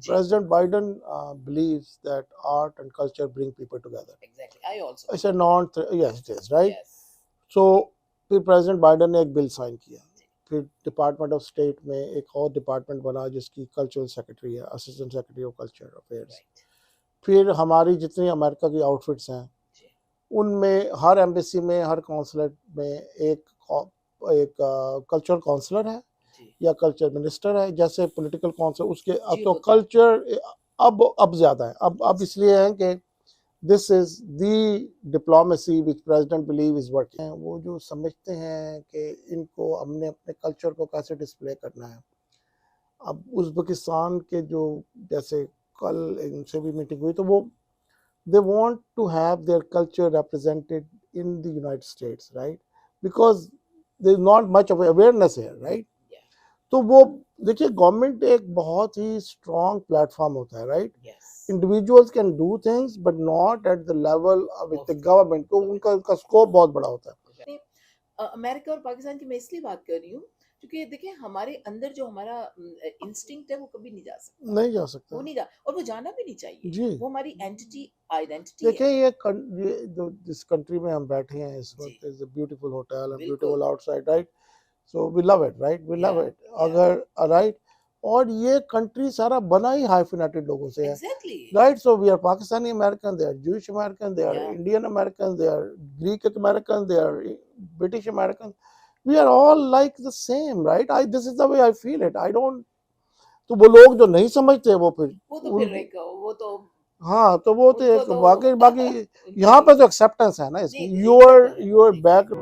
President Biden believes that art and culture bring people together. Exactly. I also. It's a non, yes, it is, right? Yes. So फिर president Biden ने एक bill sign किया, फिर department of state में एक और department बना जिसकी कल्चरल सेक्रेटरी है, assistant secretary of culture affairs. Right. फिर हमारी जितनी अमेरिका की आउटफिट्स हैं जी। उनमें हर एम्बेसी में, हर कौंसलेट में एक कल्चरल काउंसलर है जी। या कल्चर मिनिस्टर है, जैसे पॉलिटिकल काउंसिल उसके। अब जी, तो होता है। कल्चर अब ज्यादा है, अब इसलिए है कि this is the diplomacy which president believe is working. वो जो समझते हैं कि इनको हमने अपने कल्चर को कैसे डिस्प्ले करना है। अब उज़्बेकिस्तान के जो, जैसे कल इनसे भी मीटिंग हुई, तो वो they want to have their culture represented in the United States, right? Because there's not much of awareness here, right? Yeah. तो वो देखिए, गवर्नमेंट एक बहुत ही स्ट्रॉन्ग प्लेटफॉर्म होता है, right? Yes. Individuals can do things but not at the level with the government, तो उनका scope बहुत बड़ा होता है। अमेरिका और पाकिस्तान की मैं इसलिए बात कर रही हूँ क्योंकि देखिए हमारे अंदर जो हमारा इंस्टिंक्ट है वो कभी नहीं जा सकता, नहीं जा सकता, वो नहीं जा, और वो जाना भी नहीं चाहिए जी। वो हमारी आइडेंटिटी देखिए है। ये जो जिस कंट्री में हम बैठे हैं इस वक्त, is a beautiful hotel and beautiful outside, right? So we love it, right? We love Yeah, it. अगर राइट, और ये कंट्री सारा बना ही हाइफिनेटेड लोगों से है, Exactly. Right? So we are Pakistani American, they are Jewish American, they are Yeah. Indian American, they are Greek American, they are British American, we are all like the same, right? I this is the way I feel it. I don't, तो वो लोग जो नहीं समझते वो वो तो फिर एक वो तो हाँ, तो वो तो उनको एक तो बाकी उनकी यहाँ पे तो एक्सेप्टेंस है ना इसकी। नहीं, योर बैक।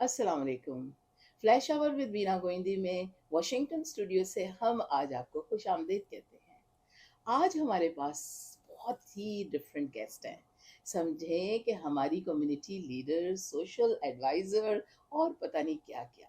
अस्सलाम वालेकुम। फ्लैश आवर विद बीना गोइंदी में वॉशिंगटन स्टूडियो से हम आज आपको खुश आमदीद कहते हैं। आज हमारे पास बहुत ही डिफरेंट गेस्ट हैं। समझें कि हमारी कम्युनिटी लीडर, सोशल एडवाइज़र और पता नहीं क्या क्या।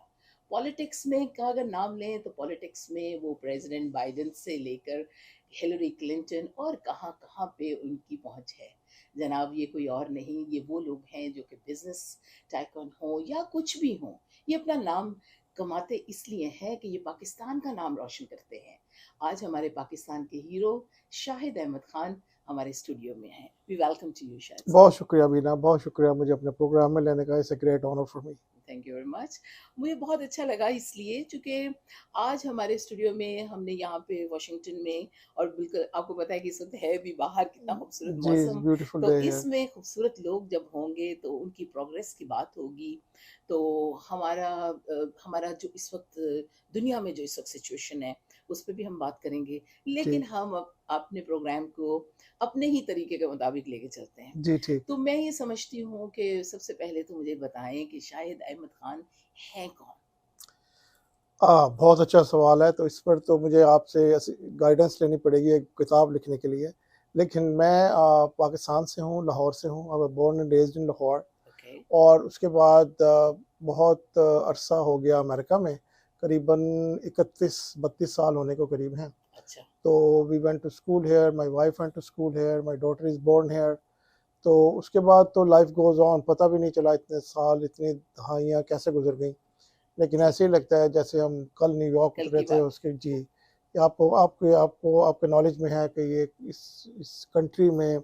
पॉलिटिक्स में का अगर नाम लें तो पॉलिटिक्स में वो प्रेसिडेंट बाइडेन से लेकर हिलरी क्लिंटन और कहाँ कहाँ पे उनकी पहुंच है। जनाब ये कोई और नहीं, ये वो लोग हैं जो कि बिजनेस टाइकन हो या कुछ भी हो, ये अपना नाम कमाते इसलिए हैं कि ये पाकिस्तान का नाम रोशन करते हैं। आज हमारे पाकिस्तान के हीरो शाहिद अहमद खान हमारे स्टूडियो में हैं। We welcome to you Shahid. बहुत शुक्रिया बीना, बहुत शुक्रिया मुझे अपने प्रोग्राम में लेने का। It's a great honour for me. Thank you very much. मुझे बहुत अच्छा लगा इसलिए क्योंकि आज हमारे स्टूडियो में हमने यहाँ पे वॉशिंगटन में, और बिल्कुल आपको पता है कि इस वक्त है भी बाहर कितना खूबसूरत जी, मौसम, ब्यूटीफुल तो डे है। इसमें खूबसूरत लोग जब होंगे तो उनकी प्रोग्रेस की बात होगी। तो हमारा जो इस वक्त दुनिया में जो इस वक्त सिचुएशन है उस पर भी हम बात करेंगे, लेकिन हम अपने प्रोग्राम को अपने ही तरीके के मुताबिक लेके चलते हैं। जी ठीक। तो मैं ये समझती हूँ कि सबसे पहले तो मुझे बताएं कि शाहिद अहमद खान है कौन? बहुत अच्छा सवाल है, तो इस पर तो मुझे आपसे गाइडेंस लेनी पड़ेगी एक किताब लिखने के लिए। लेकिन मैं पाकिस्तान से हूँ, लाहौर से हूँ। I was born and raised in Lahore. Okay. और उसके बाद बहुत अरसा हो गया अमेरिका में, करीबन 31-32 साल होने को करीब हैं। अच्छा। तो we went to school here, my wife went to school here, my daughter is born here. तो उसके बाद तो लाइफ गोज़ ऑन, पता भी नहीं चला इतने साल, इतनी दहाइयाँ कैसे गुजर गई। लेकिन ऐसे ही लगता है जैसे हम कल न्यूयॉर्क कल उतरे की थे बात। उसके। जी, आपके नॉलेज में है कि ये इस कंट्री में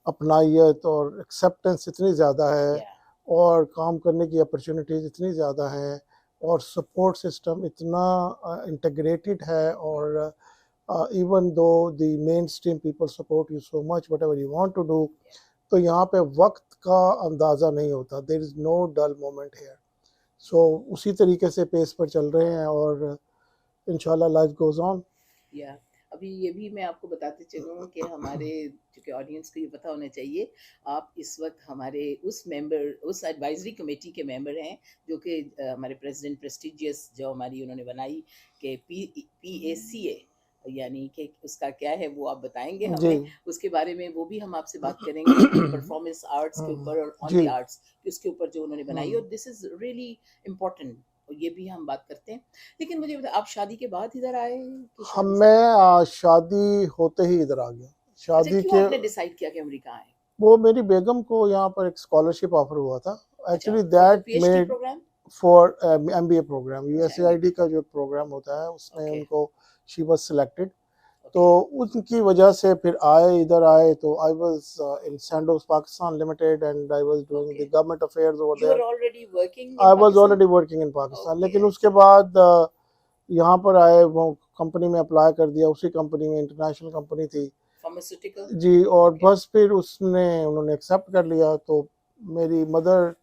अपनाइयत और एक्सेप्टेंस इतनी ज़्यादा है, Yeah. और काम करने की अपॉर्चुनिटीज़ इतनी ज़्यादा हैं, और सपोर्ट सिस्टम इतना इंटीग्रेटेड है, और even though the main stream people support you so much whatever you want to do, तो यहाँ पे वक्त का अंदाज़ा नहीं होता। There is no dull moment here. So उसी तरीके से पेस पर चल रहे हैं, और इंशाल्लाह लाइफ गोज़ ऑन। या अभी ये भी मैं आपको बताते चलूँ कि हमारे चूँकि ऑडियंस को ये पता होना चाहिए, आप इस वक्त हमारे उस एडवाइजरी कमेटी के मेंबर हैं जो कि हमारे प्रेसिडेंट प्रेस्टिजियस जो हमारी उन्होंने बनाई कि PACA, यानी कि उसका क्या है वो आप बताएंगे हमें उसके बारे में, वो भी हम आपसे बात करेंगे परफॉर्मेंस आर्ट्स के ऊपर और ऑन द आर्ट्स उसके ऊपर जो उन्होंने बनाई, और दिस इज़ रियली इम्पोर्टेंट, और ये भी हम बात करते हैं। लेकिन मुझे बताइए, आप शादी के बाद इधर आए कि शादी से? मैं शादी होते ही इधर आ गया। अच्छा, शादी क्यों के आपने डिसाइड किया कि अमेरिका आए? वो मेरी बेगम को यहाँ पर एक स्कॉलरशिप ऑफर हुआ था। अच्छा, actually for the that PhD made, program? For MBA program, अच्छा, USAID का जो प्रोग्राम होता है उसमें ओके, उनको शी वाज सिलेक्टेड। तो ओके, उनकी वजह से फिर इधर आए, तो I was in Sandoz Pakistan limited and I was doing okay. The government affairs over You there. were already working in I was Pakistan? Already working in Pakistan, Okay, लेकिन उसके अच्छा, बाद यहाँ पर आए, वो कंपनी में अप्लाई कर दिया, उसी कंपनी में, इंटरनेशनल कंपनी थी pharmaceutical? जी। और Okay, बस फिर उसने उन्होंने एक्सेप्ट कर लिया। तो मेरी mother,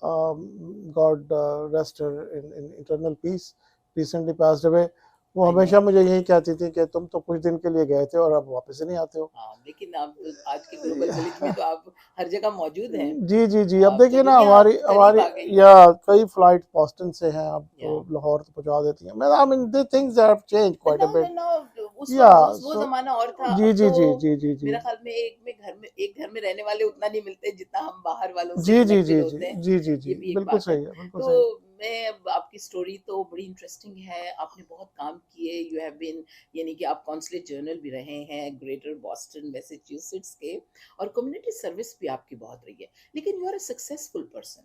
God rest her in eternal peace, recently passed away, वो I हमेशा know. मुझे यही कहती थी कि तुम तो कुछ दिन के लिए गए थे और अब वापस ही नहीं आते हो। हाँ, लेकिन अब आज के ग्लोबल विलेज में तो आप हर जगह मौजूद हैं। जी जी जी, अब तो देखिए ना, दुनिया हमारी आपके करीब हमारी आ गई। या कई फ्लाइट बॉस्टन से हैं, अब या तो लाहौर तो पहुंचा देती हैं। मैं I mean the things have change quite a no bit. No no, उस या वक्त वो सो जमाना और था। जी अब जी तो जी जी जी जी मेरा ख्याल में एक घर में रहने वाले उतना नहीं मिलते जितना हम बाहर वालों से जी जी जी कनेक्टेड जी होते हैं। जी जी जी, ये भी एक बिल्कुल बात है। सही है, बिल्कुल तो सही है। मैं अब आपकी स्टोरी तो बड़ी इंटरेस्टिंग है। आपने बहुत काम किए। यू हैव बीन, यानी कि आप कॉन्सुलेट जनरल भी रहे हैं ग्रेटर बॉस्टन मैसेच्यूसेट्स के, और कम्युनिटी सर्विस भी आपकी बहुत रही है। लेकिन you are a successful person.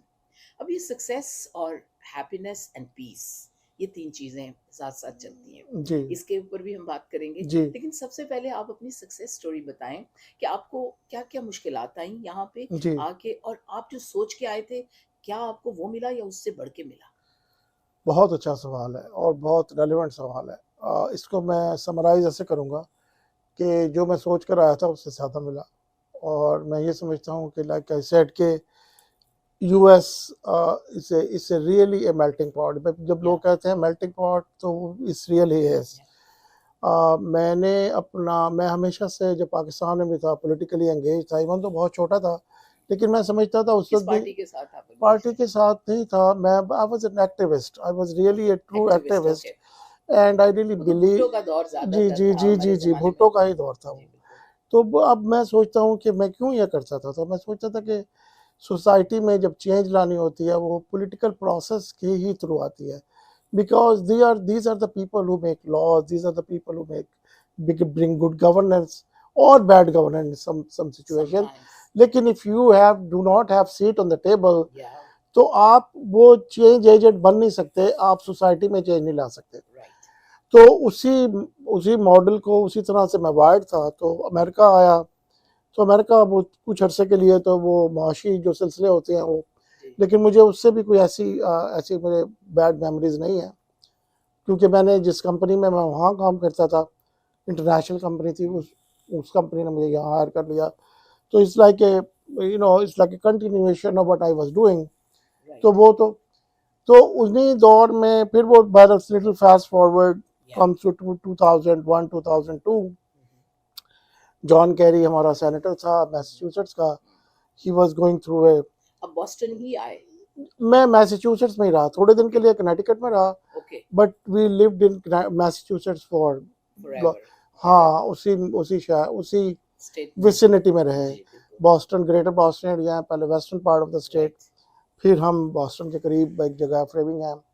अब ये सक्सेस और हैप्पीनेस एंड पीस, ये तीन चीजें साथ साथ चलती हैं। जी इसके ऊपर भी हम बात करेंगे। जी लेकिन सबसे पहले आप अपनी सक्सेस स्टोरी बताएं कि आपको क्या क्या मुश्किलात आई यहाँ पे जी, आके, और आप जो सोच के आए थे, क्या आपको वो मिला या उससे बढ़ के मिला? बहुत अच्छा सवाल है और बहुत रेलेवेंट सवाल है। इसको मैं समराइज ऐसे करूँगा कि जो मैं सोच कर आया था उससे ज़्यादा मिला। और मैं ये समझता हूँ कि लाइक आई सेड के यूएस इस रियली ए मेल्टिंग पॉट। जब या लोग कहते हैं मेल्टिंग पॉट, तो इस रियली इज। या मैं हमेशा से जब पाकिस्तान में भी था पॉलिटिकली एंगेज था, इवन तो बहुत छोटा था, लेकिन मैं समझता था उस किस वक्त भी पार्टी के साथ आप पार्टी इंगेज के साथ नहीं था। मैं I was an activist, I was really a थे? True activist, activist. Okay. And I really वो तो बिलीव। भुट्टो का दौर जी ज्यादातर जी था जी हमारे जी जी, जमाने में। भुट्टो का ही दौर था जी वो। बिल्कुल। तो अब मैं सोचता हूँ कि मैं क्यों ये करता था। तो मैं सोचता था कि सोसाइटी में जब चेंज लानी होती है, वो पॉलिटिकल प्रोसेस के ही थ्रू आती है। Because these are the people who make laws, these are the people who make bring good governance और bad governance some situation. Sometimes. लेकिन if you have do not have seat on the table, या तो आप वो change agent बन नहीं सकते, आप सोसाइटी में चेंज नहीं ला सकते। राइट। तो उसी उसी मॉडल को, उसी तरह से मैं वायर्ड था। तो अमेरिका आया, तो अमेरिका वो कुछ अरसे के लिए, तो वो माशी जो सिलसिले होते हैं वो, जी लेकिन मुझे उससे भी कोई ऐसी मेरे बैड मेमोरीज नहीं है। क्योंकि मैंने जिस कंपनी में मैं वहाँ काम करता था, इंटरनेशनल कंपनी थी, उस कंपनी ने मुझे यहाँ हायर कर लिया। तो it's like a, it's like a continuation of what I was doing. तो राइट। वो तो उन्हीं दौर में फिर वो बैरल्स लिटिल फास्ट फॉरवर्ड या कम्स टू 2001 2002। जॉन कैरी हमारा सेनेटर था मैसाचुसेट्स का। He was going through a, अब बॉस्टन ही आए? मैं मैसाचुसेट्स में ही रहा, थोड़े दिन के ओके, लिए कनेटिकट में रहा, okay, but we lived in Massachusetts for, forever. Okay, हाँ, उसी उसी शहर, उसी स्टेट में। विसिनिटी में रहे। जी बिल्कुल। बॉस्टन, ग्रेटर बॉस्टन एरिया, पहले western part of the state, right. फिर हम बॉस्टन के करीब एक जगह फ्रेमिंगहैम। हाँ,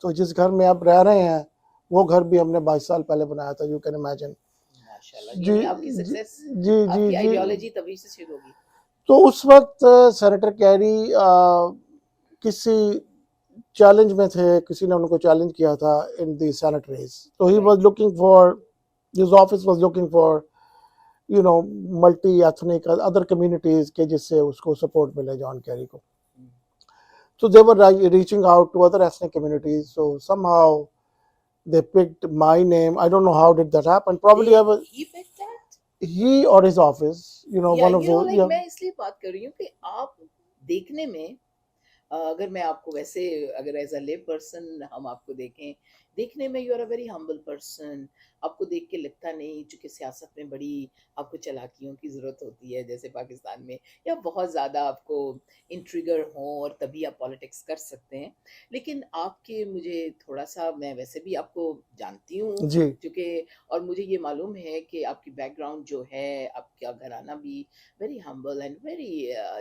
तो जिस घर में आप रह रहे हैं, वो घर भी हमने 22 साल पहले बनाया था, यू कैन इमेजिन। माशाल्लाह, जी यानी आपकी सक्सेस, जी जी आपकी जी। आइडियोलॉजी तभी से शुरू होगी। तो उस वक्त सेनेटर कैरी किसी चैलेंज में थे, किसी ने उनको चैलेंज किया था इन द सेनेट रेस। तो he was right. Looking for, his office was looking for, you know, multi ethnic other communities के, जिससे उसको सपोर्ट मिले जॉन कैरी को। So they were reaching out to other ethnic communities. So somehow they picked my name. I don't know how did that happen. Probably I They was he picked that? he or his office. या One of those. Like Yeah. मैं इसलिए बात कर रही हूँ कि आप देखने में, अगर मैं आपको वैसे, अगर एज अ ले पर्सन हम आपको देखें, देखने में you are a very humble person. आपको देख के लगता नहीं चूंकि सियासत में बड़ी आपको चालाकियों की ज़रूरत होती है जैसे पाकिस्तान में, या बहुत ज़्यादा आपको इंट्रिगर हो और तभी आप पॉलिटिक्स कर सकते हैं। लेकिन आपके, मुझे थोड़ा सा, मैं वैसे भी आपको जानती हूँ जी चूँकि, और मुझे ये मालूम है कि आपकी बैकग्राउंड जो है, आपका घराना भी वेरी हम्बल एंड वेरी,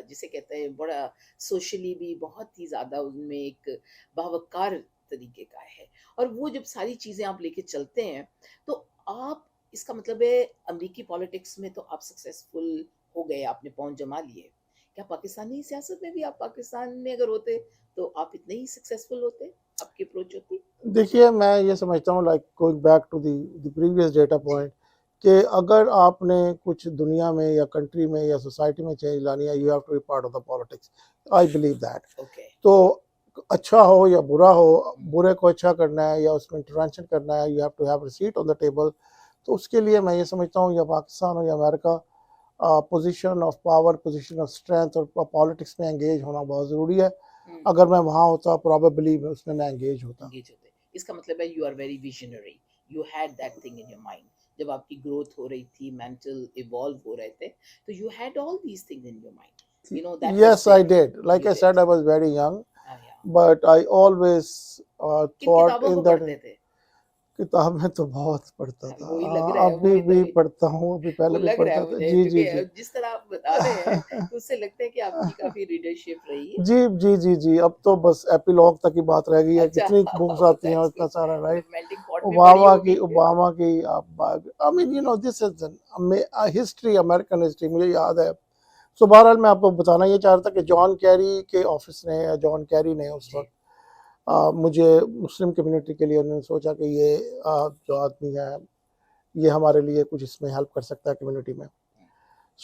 जिसे कहते हैं, बड़ा सोशली भी बहुत ही ज़्यादा उनमें एक बावकार तरीके का है। और वो जब सारी चीज़ें आप लेके चलते हैं, तो आप, इसका मतलब है अमेरिकी पॉलिटिक्स में तो आप सक्सेसफुल हो गए, आपने पहुंच जमा लिए। क्या पाकिस्तानी सियासत में भी आप, पाकिस्तान में अगर होते तो आप इतने ही सक्सेसफुल होते, आपकी अप्रोच होती। देखिए मैं ये समझता हूँ, like going back to the previous data ji. Point, कि अगर आपने कुछ दुनिया में या कंट्री में या सोसाइटी में चेंज लानी है, you have to be part of the politics. I believe that. Okay. तो अच्छा हो या बुरा हो, बुरे को अच्छा करना है या उसमें इंटरवेंशन करना है, you have to have a seat on the table. तो उसके लिए मैं ये समझता हूँ, या पाकिस्तान हो या America, position of power, position of strength और पॉलिटिक्स में एंगेज होना बहुत ज़रूरी है। अगर मैं वहाँ होता, प्रॉबेबली उसमें मैं एंगेज होता। एंगेज होते, इसका मतलब है you are very visionary, you had that thing in your mind. जब आपकी ग्रोथ हो रही थी, मेंटल इवॉल्व हो रहे थे, तो you had all these things in your mind, you know that was Yes, I there. did. Like you I did. said, I was very young, या but I always किन thought किताबों को in that पढ़ते थे? किताब में तो बहुत पढ़ता था। वो ही लग रहा है, अभी भी पढ़ता हूँ, अभी वो पहले भी लग रहा है पढ़ता था। मुझे, जी, जी, क्योंकि जी। जिस तरह आप बता रहे हैं तो उससे लगता है कि आपकी काफी रीडरशिप रही है। जी, जी, जी, जी। अब तो बस एपिलॉग तक की बात रह गई है। अच्छा। कितनी बुक्स आती हैं, दैट्स इतना गुड। सारा, राइट? मेल्टिंग पॉट भी पढ़ी ओबामा की होगी। ओबामा की आप I mean this is history, American history मुझे याद है। सो बहरहाल मैं आपको बताना ये चाह रहा था कि जॉन कैरी के ऑफिस ने, या जॉन कैरी ने उस जी। वक्त मुझे मुस्लिम कम्युनिटी के लिए उन्होंने सोचा कि ये जो आदमी है, ये हमारे लिए कुछ इसमें हेल्प कर सकता है कम्युनिटी में।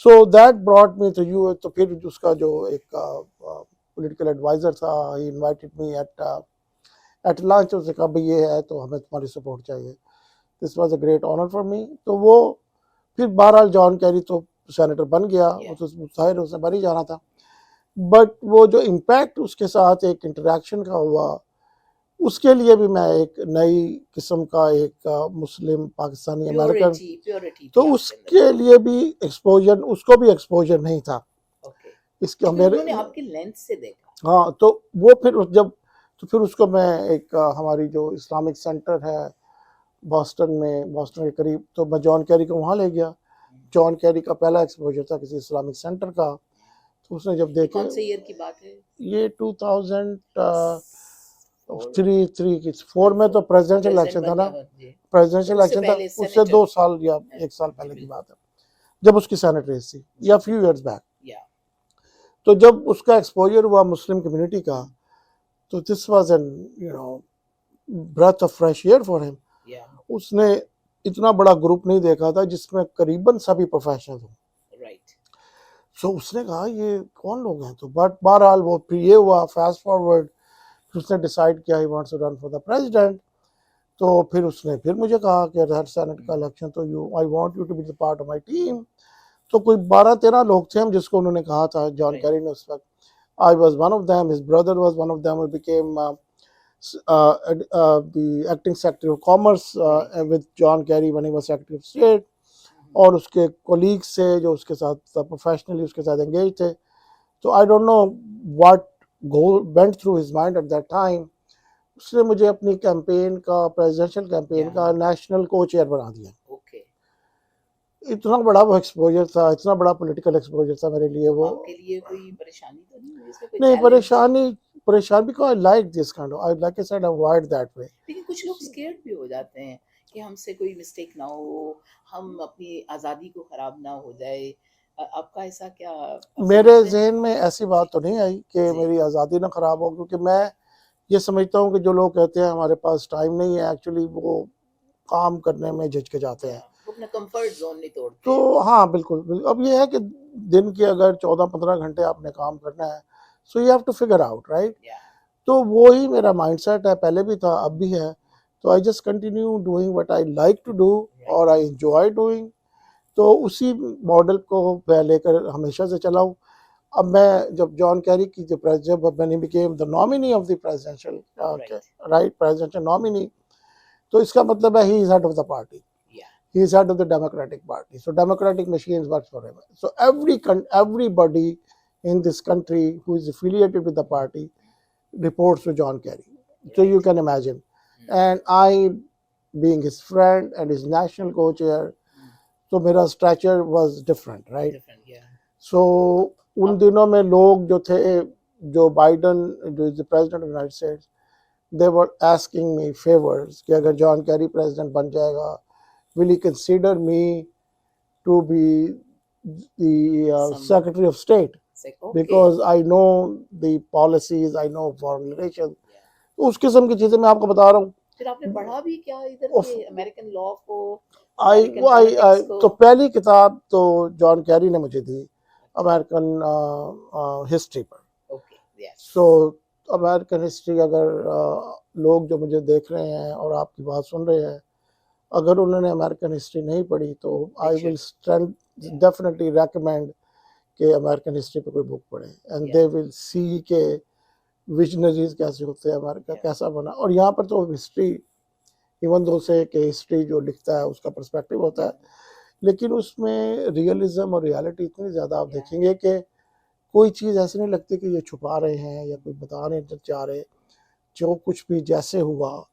So that brought me to you. तो फिर उसका जो एक पॉलिटिकल एडवाइजर था, he invited me at lunch. उसने कहा भाई ये है तो हमें तुम्हारी सपोर्ट चाहिए। This was a great honour for me. तो वो फिर बहरहाल जॉन कैरी तो सेनेटर बन गया, वो या तो जाहिर है उसने बन ही जाना था। बट वो जो इम्पैक्ट उसके साथ एक इंटरेक्शन का हुआ, उसके लिए भी मैं एक नई किस्म का एक मुस्लिम पाकिस्तानी अमेरिकन, प्योरिटी, प्योरिटी तो थी आपके अंदर। उसके लिए भी एक्सपोजर, उसको भी एक्सपोजर नहीं था ओके। इसका फिर मेरे। उन्होंने आपके लेंस से देखा। हाँ, तो वो फिर जब, तो फिर उसको मैं एक हमारी जो इस्लामिक सेंटर है बॉस्टन में, बॉस्टन के करीब, तो मैं जॉन कैरी को वहाँ ले गया। जॉन कैरी का पहला एक्सपोजर था किसी इस्लामिक सेंटर का। तो उसने जब ये देखे, कौन से ईयर की बात है? ये 2003 फोर। 3 की 4 में तो प्रेसिडेंशियल प्रेसिडेंट इलेक्शन था बन ना, गया जी। तो प्रेसिडेंशियल उससे इलेक्शन था। पहले उससे सेनेटर। 2 साल या 1 साल जी पहले की बिल्कुल। बात है, जब उसकी सेनेट रेस थी, जी या जी। Few years back. या। तो जब उसका एक्सपोजर हुआ मुस्लिम कम्युनिटी का, तो this was an you know breath of fresh air for him. Yeah. उसने इतना बड़ा ग्रुप नहीं देखा था जिसमें करीबन सभी प्रोफेशनल हों। राइट। सो उसने कहा ये कौन लोग हैं। तो बट बहरहाल वो फिर ये हुआ, फास्ट फॉरवर्ड, फिर उसने डिसाइड किया he wants to run for the president. तो फिर उसने फिर मुझे कहा कि हर सेनेट का इलेक्शन तो you, I want you to be the part of my team. तो कोई 12-13 लोग थे हम जिसको उन्होंने कहा था, जॉन राइट। कैरी ने उस वक्त। I was one of them, his brother was one of them, who became the acting secretary of commerce right. with John Kerry when he was secretary of state। और उसके colleague से जो उसके साथ professionally उसके साथ एंगेज थे। तो I don't know what goal went through his mind at that time. उसने मुझे अपनी कैंपेन का, प्रेसिडेंशियल कैंपेन या। का नेशनल को चेयर बना दिया। ओके। इतना बड़ा वो एक्सपोजर था, इतना बड़ा पॉलिटिकल एक्सपोजर था मेरे लिए तो वो। आपके लिए कोई परेशानी तो नहीं हुई इसमें, कोई नहीं, चैलेंज? परेशान because I like this kind of, I like I said, avoid that way. लेकिन कुछ लोग स्केर्ड भी हो जाते हैं कि हमसे कोई मिस्टेक ना हो, हम अपनी आज़ादी को खराब ना हो जाए। आपका ऐसा क्या, आप मेरे समझते हैं? जहन में ऐसी बात जी। तो नहीं आई कि जी। मेरी आज़ादी ना ख़राब हो, क्योंकि मैं ये समझता हूँ कि जो लोग कहते हैं हमारे पास टाइम नहीं है, एक्चुअली वो काम करने में झिझकिचाते या हैं। वो अपना कंफर्ट जोन नहीं तोड़ते हैं। तो हाँ, बिल्कुल, बिल्कुल। अब ये है कि दिन के अगर 14-15 घंटे आपने काम करना है, so you have to figure out, right? Yeah. तो वो ही मेरा माइंडसेट है, पहले भी था, अब भी है। तो I just continue doing what I like to do और राइट। I enjoy doing. तो उसी मॉडल को मैं लेकर हमेशा से चला हूँ। अब मैं जब जॉन कैरी की जो जब when he became the nominee of the presidential right. Right, presidential nominee, तो इसका मतलब है he is head of the party, या। he is head of the democratic party, so democratic machines works for him. So everybody in this country who is affiliated with the party reports to John Kerry, so you right. can imagine. And I being his friend and his national co-chair, so मेरा stature was different, right? Different. या। So उन आप। दिनों में लोग जो थे, जो बाइडन, जो is the president of United states, they were asking me favors कि अगर जॉन कैरी प्रेसिडेंट बन जाएगा, will he consider me to be the some Secretary of State? okay. because I know the policies, I know foreign relations. Yeah. तो उस किस्म की चीज़ें मैं आपको बता रहा हूँ. फिर आपने पढ़ा भी क्या इधर Of के अमेरिकन लॉ को, I, अमेरिकन I, पॉलिटिक्स को? तो पहली किताब तो जॉन कैरी ने मुझे दी अच्छा, अमेरिकन हिस्ट्री पर. ओके, यस, सो अमेरिकन हिस्ट्री अगर लोग जो मुझे देख रहे हैं और आपकी बात सुन रहे हैं, अगर उन्होंने अमेरिकन हिस्ट्री नहीं पढ़ी तो They I should. Will Yeah. Definitely recommend कि अमेरिकन हिस्ट्री पे कोई बुक पढ़े and Yeah. They will see के विजनरीज कैसे होते हैं, अमेरिका Yeah. कैसा बना. और यहाँ पर तो हिस्ट्री इवन दो से कि हिस्ट्री जो लिखता है उसका पर्सपेक्टिव होता है, लेकिन उसमें रियलिज्म और रियलिटी इतनी ज़्यादा आप Yeah. देखेंगे कि कोई चीज़ ऐसी नहीं लगती कि ये छुपा रहे हैं या कोई बता नहीं चाह रहे. जो कुछ भी जैसे हुआ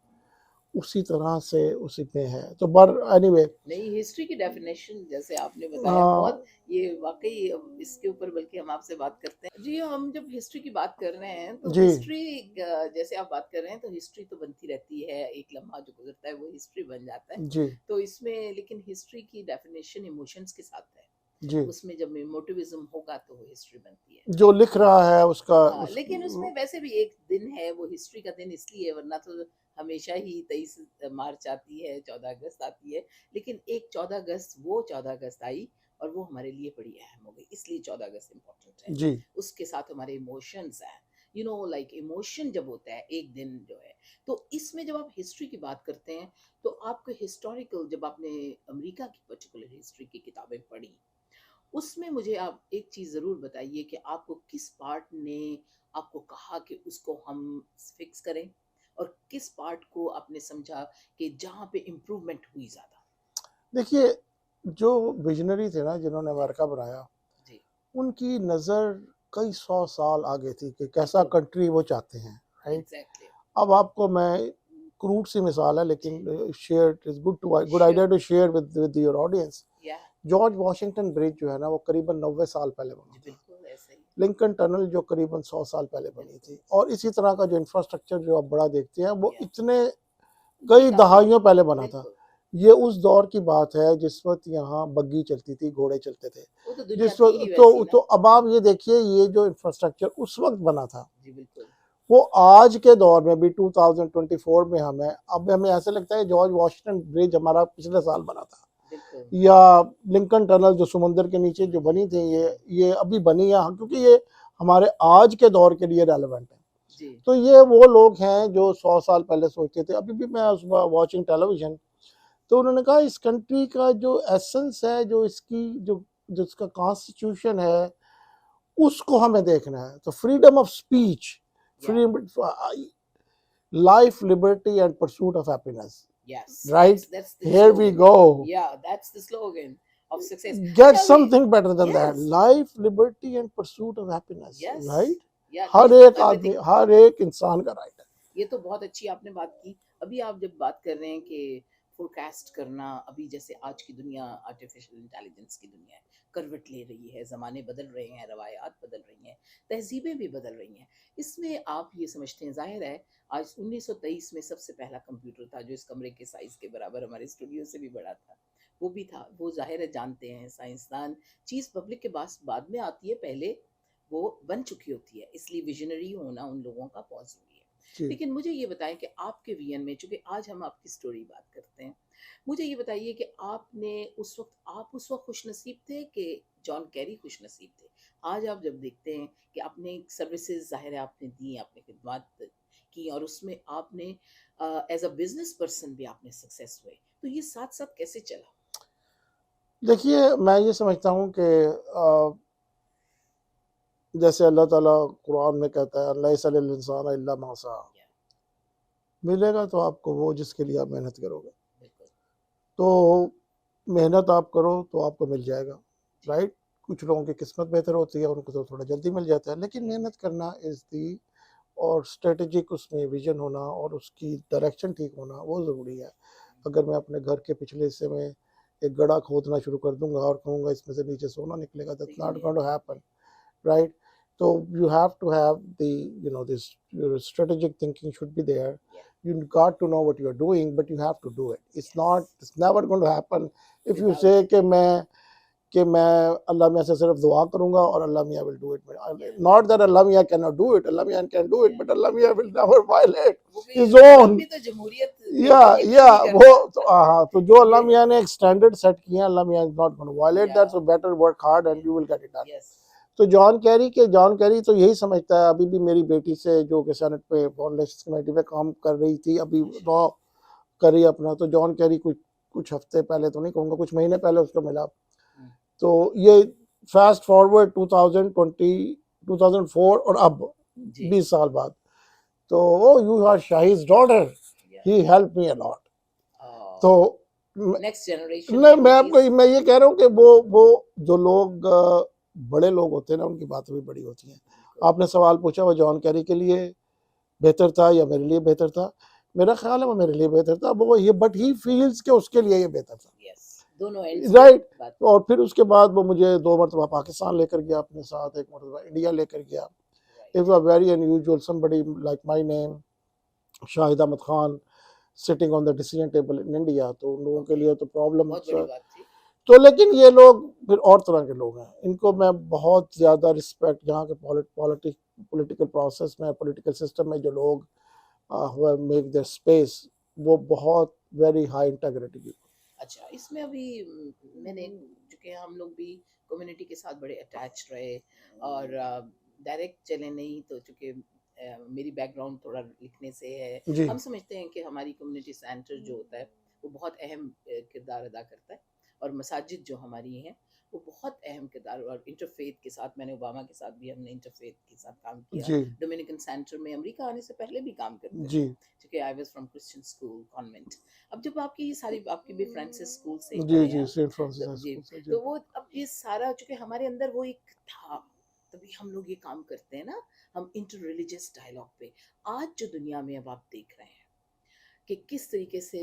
उसी तरह से उसी में है. तो बर एनीवे नहीं, हिस्ट्री की डेफिनेशन जैसे आपने बताया बहुत, ये वाकई इसके ऊपर बल्कि हम आपसे बात करते हैं जी. हम जब हिस्ट्री की बात कर रहे हैं तो जी. हिस्ट्री जैसे आप बात कर रहे हैं तो हिस्ट्री तो बनती रहती है, एक लम्हा जो गुजरता है वो हिस्ट्री बन जाता है जी. तो इसमें लेकिन हिस्ट्री की डेफिनेशन इमोशंस के साथ है जी. उसमें जब इमोटिविज्म होगा तो वो हिस्ट्री बनती है. जो लिख रहा है उसका हाँ, लेकिन उसमें वैसे भी एक दिन है वो हिस्ट्री का दिन इसलिए, वरना तो हमेशा ही 23 मार्च आती है, 14 अगस्त आती है, लेकिन एक 14 अगस्त, वो 14 अगस्त आई और वो हमारे लिए बड़ी अहम हो गई, इसलिए 14 अगस्त इम्पोर्टेंट है जी. उसके साथ हमारे इमोशंस हैं, यू नो, लाइक इमोशन जब होता है एक दिन जो है. तो इसमें जब आप हिस्ट्री की बात करते हैं तो आपको हिस्टोरिकल, जब आपने अमेरिका की पर्टिकुलर हिस्ट्री की किताबें पढ़ी उसमें मुझे आप एक चीज जरूर बताइए कि आपको किस पार्ट ने आपको कहा कि उसको हम फिक्स करें और किस पार्ट को आपने समझा कि जहाँ पे इम्प्रूवमेंट हुई ज्यादा. देखिए, जो विजनरी थे ना जिन्होंने जी. अमेरिका बनाया, जी. उनकी नज़र कई 100 साल आगे थी कि कैसा बिल्कुल. कंट्री वो चाहते हैं, राइट. एग्जैक्टली. अब आपको मैं क्रूड सी मिसाल है जी. लेकिन share is good sure. Idea to share with your audience. Yeah. George Washington bridge जो है ना वो करीबन 90 साल पहले जी बना था. बिल्कुल ऐसे ही. लिंकन टनल जो करीबन 100 साल पहले बनी थी. और इसी तरह का जो इंफ्रास्ट्रक्चर जो आप बड़ा देखते हैं वो या. इतने कई काफी. दहाइयों पहले बना था. बिल्कुल. ये उस दौर की बात है जिस वक्त यहाँ बग्गी चलती थी, घोड़े चलते थे. वो तो दुनिया जिस थी वक्त ही वैसी तो ना. अब आप ये देखिए ये जो इंफ्रास्ट्रक्चर उस वक्त बना था जी बिल्कुल. वो आज के दौर में भी 2024 में हमें अब हमें ऐसे लगता है जॉर्ज वाशिंगटन ब्रिज हमारा पिछले साल बना था, बिल्कुल. या लिंकन टनल जो समुद्र के नीचे जो बनी थी ये अभी बनी है क्योंकि ये हमारे आज के दौर के लिए रेलेवेंट है. जी. तो ये वो लोग हैं जो 100 साल पहले सोचते थे. अभी भी मैं सुबह वॉचिंग टेलीविजन तो उन्होंने कहा इस कंट्री का जो एसेंस है, जो इसकी जो जिसका कॉन्स्टिट्यूशन है उसको हमें देखना है. तो फ्रीडम ऑफ स्पीच, या. Free life, liberty, and pursuit of happiness. Yes. Right? That's the Here we slogan. go. Yeah, that's the slogan of success. Get Shall we? something better than that. Yes. Life, liberty, and pursuit of happiness. Yes. Right? Yeah, her these एक आदमी, everything. हर एक इंसान का right है. ये तो बहुत अच्छी आपने बात की. अभी आप जब बात कर रहे हैं कि फोरकास्ट करना, अभी जैसे आज की दुनिया आर्टिफिशियल इंटेलिजेंस की दुनिया है, करवट ले रही है, ज़माने बदल रहे हैं, रवायात बदल रही हैं, तहजीबें भी बदल रही हैं. इसमें आप ये समझते हैं, जाहिर है आज 1923 में सबसे पहला कंप्यूटर था जो इस कमरे के साइज़ के बराबर हमारे स्टूडियो से भी बड़ा था, वो भी था. वो जाहिर है जानते हैं साइंसदान, चीज़ पब्लिक के पास बाद में आती है, पहले वो बन चुकी होती है, इसलिए विजनरी होना उन लोगों का बहुत ज़रूरी है. जी. लेकिन मुझे ये बताएं कि आपके विजन में, चूंकि आज हम आपकी स्टोरी बात करते हैं, मुझे ये बताइए कि आप उस वक्त खुशनसीब थे कि जॉन कैरी खुशनसीब थे? आज आप जब देखते हैं कि आपने सर्विसेज जाहिर है आपने दी, आपने खिदमत की और उसमें आपने एज अ बिजनेस पर्सन भी आपने सक्सेस हुए, तो ये साथ साथ कैसे चला? देखिए मैं ये समझता हूँ कि जैसे अल्लाह ताला कुरान में कहता है लैसल इंसान इल्ला मा सा, मिलेगा तो आपको वो जिसके लिए आप मेहनत करोगे. बिल्कुल. तो मेहनत आप करो तो आपको मिल जाएगा. राइट. कुछ लोगों की किस्मत बेहतर होती है, उनको तो थोड़ा जल्दी मिल जाता है, लेकिन मेहनत करना इज़ दी और स्ट्रेटेजिक उसमें विजन होना और उसकी डायरेक्शन ठीक होना वो ज़रूरी है. अगर मैं अपने घर के पिछले हिस्से में एक गड्ढा खोदना शुरू कर दूंगा और कहूँगा इसमें से नीचे सोना निकलेगा, that's not going to happen. Right. So you have to have this your strategic thinking should be there. Yeah. You got to know what you are doing, but you have to do it. It's Yes. never going to happen if you Without. say कि मैं कि मैं अल्लाह मियाँ से सिर्फ दुआ करूंगा और Allah Miyan will do it, not that Allah Miyan can not do it, Allah Miyan can do it, but Allah Miyan will never violet वो भी हिज ट्रम्प ओन। भी तो जमहूरियत या बिल्कुल यकीन या नहीं वो करता। तो हाँ, तो जो अल्लाह ये मियाँ ने एक स्टैंडर्ड सेट किया, Allah Miyan is not going to violate that, so yeah better work hard and you will get it done. Yes तो जॉन कैरी तो यही समझता है, अभी भी मेरी बेटी से जो कि सेनेट पे फॉरेन रिलेशंस कमेटी पे काम कर रही थी, अभी लॉ कर रही है अपना, तो जॉन कैरी कुछ कुछ हफ्ते पहले तो नहीं कहूँगा, कुछ महीने पहले उसको मिला। तो ये फास्ट फॉरवर्ड 2020 2004 और अब जी 20 साल बाद, तो oh you are Shahi's daughter, he help me a lot. तो नेक्स्ट जनरेशन नहीं, में मैं वो आपको चीज मैं ये कह रहा हूँ कि वो जो लोग बड़े लोग होते हैं ना, उनकी बातें भी बड़ी होती हैं। बिल्कुल आपने सवाल पूछा वो जॉन कैरी के लिए बेहतर था या मेरे लिए बेहतर था, मेरा ख्याल है वो मेरे लिए बेहतर था, वो ये बट ही फील्स कि उसके लिए ये बेहतर था, यस दोनों एंड्स पे राइट। बात और फिर उसके बाद वो मुझे 2 मरतबा पाकिस्तान लेकर गया अपने साथ, 1 मरतबा इंडिया लेकर गया। It right was very unusual, somebody like my name Shahid Ahmed Khan sitting on the decision table in India, तो उन लोगों के ओके लिए तो प्रॉब्लम। बहुत बड़ी बात थी तो लेकिन ये लोग फिर और तरह के लोग हैं, इनको मैं बहुत ज़्यादा रिस्पेक्ट, यहाँ के पॉलिटिकल प्रोसेस में, पॉलिटिकल सिस्टम में जो लोग मेक देयर स्पेस, वो बहुत वेरी हाई इंटेग्रिटी की। अच्छा इसमें अभी मैंने चूंकि हम लोग भी कम्युनिटी के साथ बड़े अटैच रहे और डायरेक्ट चले नहीं तो चूंकि मेरी बैकग्राउंड थोड़ा लिखने से है जी हम समझते हैं कि हमारी कम्युनिटी सेंटर जो होता है वो बहुत अहम किरदार अदा करता है और मसाजिद जो हमारी हैं वो बहुत अहम किरदार और इंटरफेथ के साथ मैंने ओबामा के साथ भी हमने इंटरफेथ के साथ काम किया जी डोमिनिकन सेंटर में अमेरिका आने से पहले भी काम करते जी थे क्योंकि I was from Christian school convent अब जब आपकी ये सारी आपकी भी फ्रांसिस स्कूल से जी पढ़े जी हैं सेंट फ्रांसिस तो हाई जी स्कूल से, जी तो वो अब ये सारा चूंकि हमारे अंदर वो एक था तभी हम लोग ये काम करते हैं ना हम इंटर रिलीजियस डायलॉग पे आज जो दुनिया में अब आप देख रहे हैं कि किस तरीके से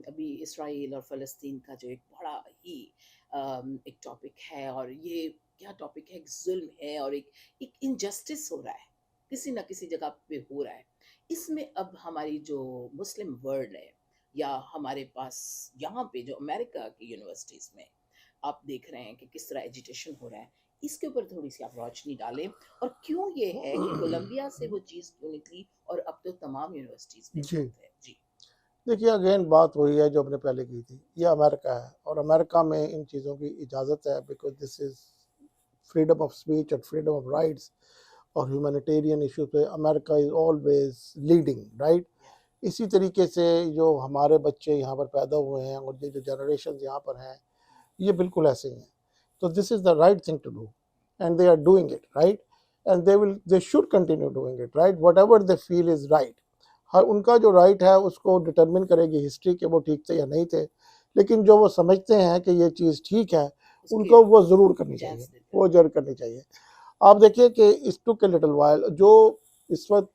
अभी इसराइल और फ़लस्तीन का जो एक बड़ा ही एक टॉपिक है और ये क्या टॉपिक है एक जुल्म है और एक इनजस्टिस हो रहा है किसी ना किसी जगह पे हो रहा है इसमें अब हमारी जो मुस्लिम वर्ल्ड है या हमारे पास यहाँ पे जो अमेरिका की यूनिवर्सिटीज़ में आप देख रहे हैं कि किस तरह एजुटेशन हो रहा है इसके ऊपर थोड़ी सी आप रोशनी डालें और क्यों ये है कि कोलंबिया से वो चीज़ क्यों निकली और अब तो तमाम यूनिवर्सिटीज़ में जी। है जी देखिए अगेन बात वही है जो हमने पहले की थी, ये अमेरिका है और अमेरिका में इन चीज़ों की इजाज़त है, because this is freedom of speech और फ्रीडम ऑफ राइट्स और ह्यूमैनिटेरियन इशू पे America is always leading, right. इसी तरीके से जो हमारे बच्चे यहाँ पर पैदा हुए हैं और ये जो जनरेशन यहाँ पर हैं, ये बिल्कुल ऐसे ही हैं। तो this is the right thing to do and they are doing it, right, and they should continue doing it, right, whatever they feel is right. हर उनका जो राइट है उसको डिटरमिन करेगी हिस्ट्री कि वो ठीक थे या नहीं थे, लेकिन जो वो समझते हैं कि ये चीज़ ठीक है, उनको वो ज़रूर करनी चाहिए, वो जरूर करनी चाहिए। आप देखिए कि इस टुक ए लिटिल वाइल जो इस वक्त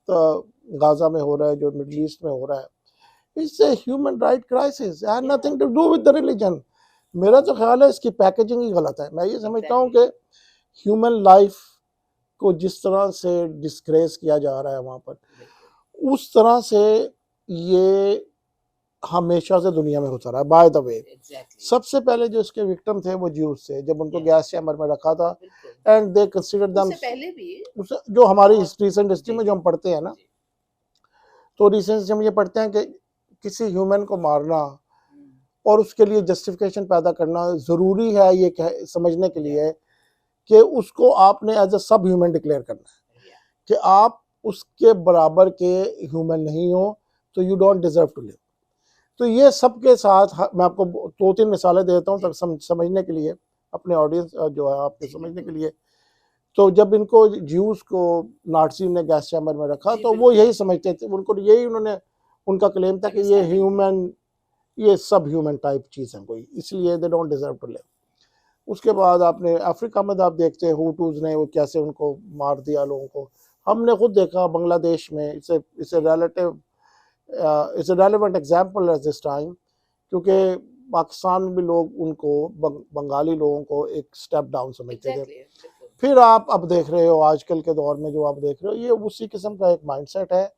गाजा में हो रहा है, जो मिडल ईस्ट में हो रहा है, it's a human right crisis, had nothing to do with the religion. मेरा तो ख्याल है इसकी पैकेजिंग ही गलत है। मैं ये समझता हूँ कि ह्यूमन लाइफ को जिस तरह से डिस्ग्रेस किया जा रहा है वहाँ पर, उस तरह से ये हमेशा से दुनिया में होता रहा है। बाय द वे, सबसे पहले जो इसके विक्टिम थे वो ज्यूस थे, जब उनको गैस चैम्बर में रखा था, एंड दे कंसीडर्ड देम, पहले भी जो हमारी रिसेंट हिस्ट्री में जो हम पढ़ते हैं ना, तो रिसेंट हम ये पढ़ते हैं कि किसी ह्यूमन को मारना और उसके लिए जस्टिफिकेशन पैदा करना ज़रूरी है ये समझने के लिए कि उसको आपने एज अ सब ह्यूमन डिक्लेयर करना है कि आप उसके बराबर के ह्यूमन नहीं हो, तो you don't deserve to live. तो ये सबके साथ मैं आपको 2-3 मिसालें देता हूँ तक समझने के लिए, अपने ऑडियंस जो है आपके समझने के लिए। तो जब इनको ज्यूस को नाटसी ने गैस चैम्बर में रखा तो वो यही समझते थे, उनको यही उनका क्लेम था कि ये ह्यूमन, ये सब ह्यूमन टाइप चीज़ है कोई, इसलिए they don't deserve to live. उसके बाद आपने अफ्रीका में आप देखते हैं हुटूज ने वो कैसे उनको मार दिया लोगों को। हमने खुद देखा बांग्लादेश में, it's a relevant example at this time, क्योंकि पाकिस्तान में भी लोग उनको बंगाली लोगों को एक स्टेप डाउन समझते थे। फिर आप अब देख रहे हो आजकल के दौर में जो आप देख रहे हो, ये उसी किस्म का एक माइंडसेट है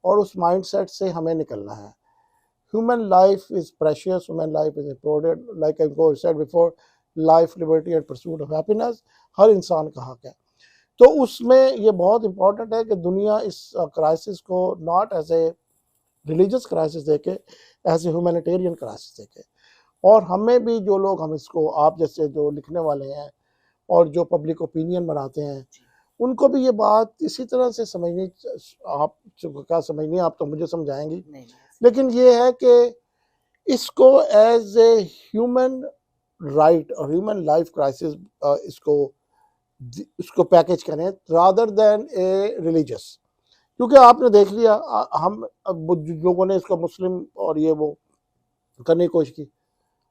और उस माइंडसेट से हमें निकलना है। Human life is precious, human life is important, like I said before, life, liberty and pursuit of happiness हर इंसान का हक है। तो उसमें ये बहुत इंपॉर्टेंट है कि दुनिया इस क्राइसिस को not as a religious crisis देखे, एज ए ह्यूमैनिटेरियन क्राइसिस देखे। और हमें भी जो लोग, हम इसको, आप जैसे जो लिखने वाले हैं और जो पब्लिक ओपिनियन बनाते हैं, उनको भी ये बात इसी तरह से समझनी। आप क्या समझनी, आप तो मुझे समझाएंगी, लेकिन ये है कि इसको एज ए ह्यूमन राइट और ह्यूमन लाइफ क्राइसिस इसको पैकेज करें रादर देन ए रिलीजियस। क्योंकि आपने देख लिया, हम लोगों ने इसको मुस्लिम और ये वो करने की कोशिश की।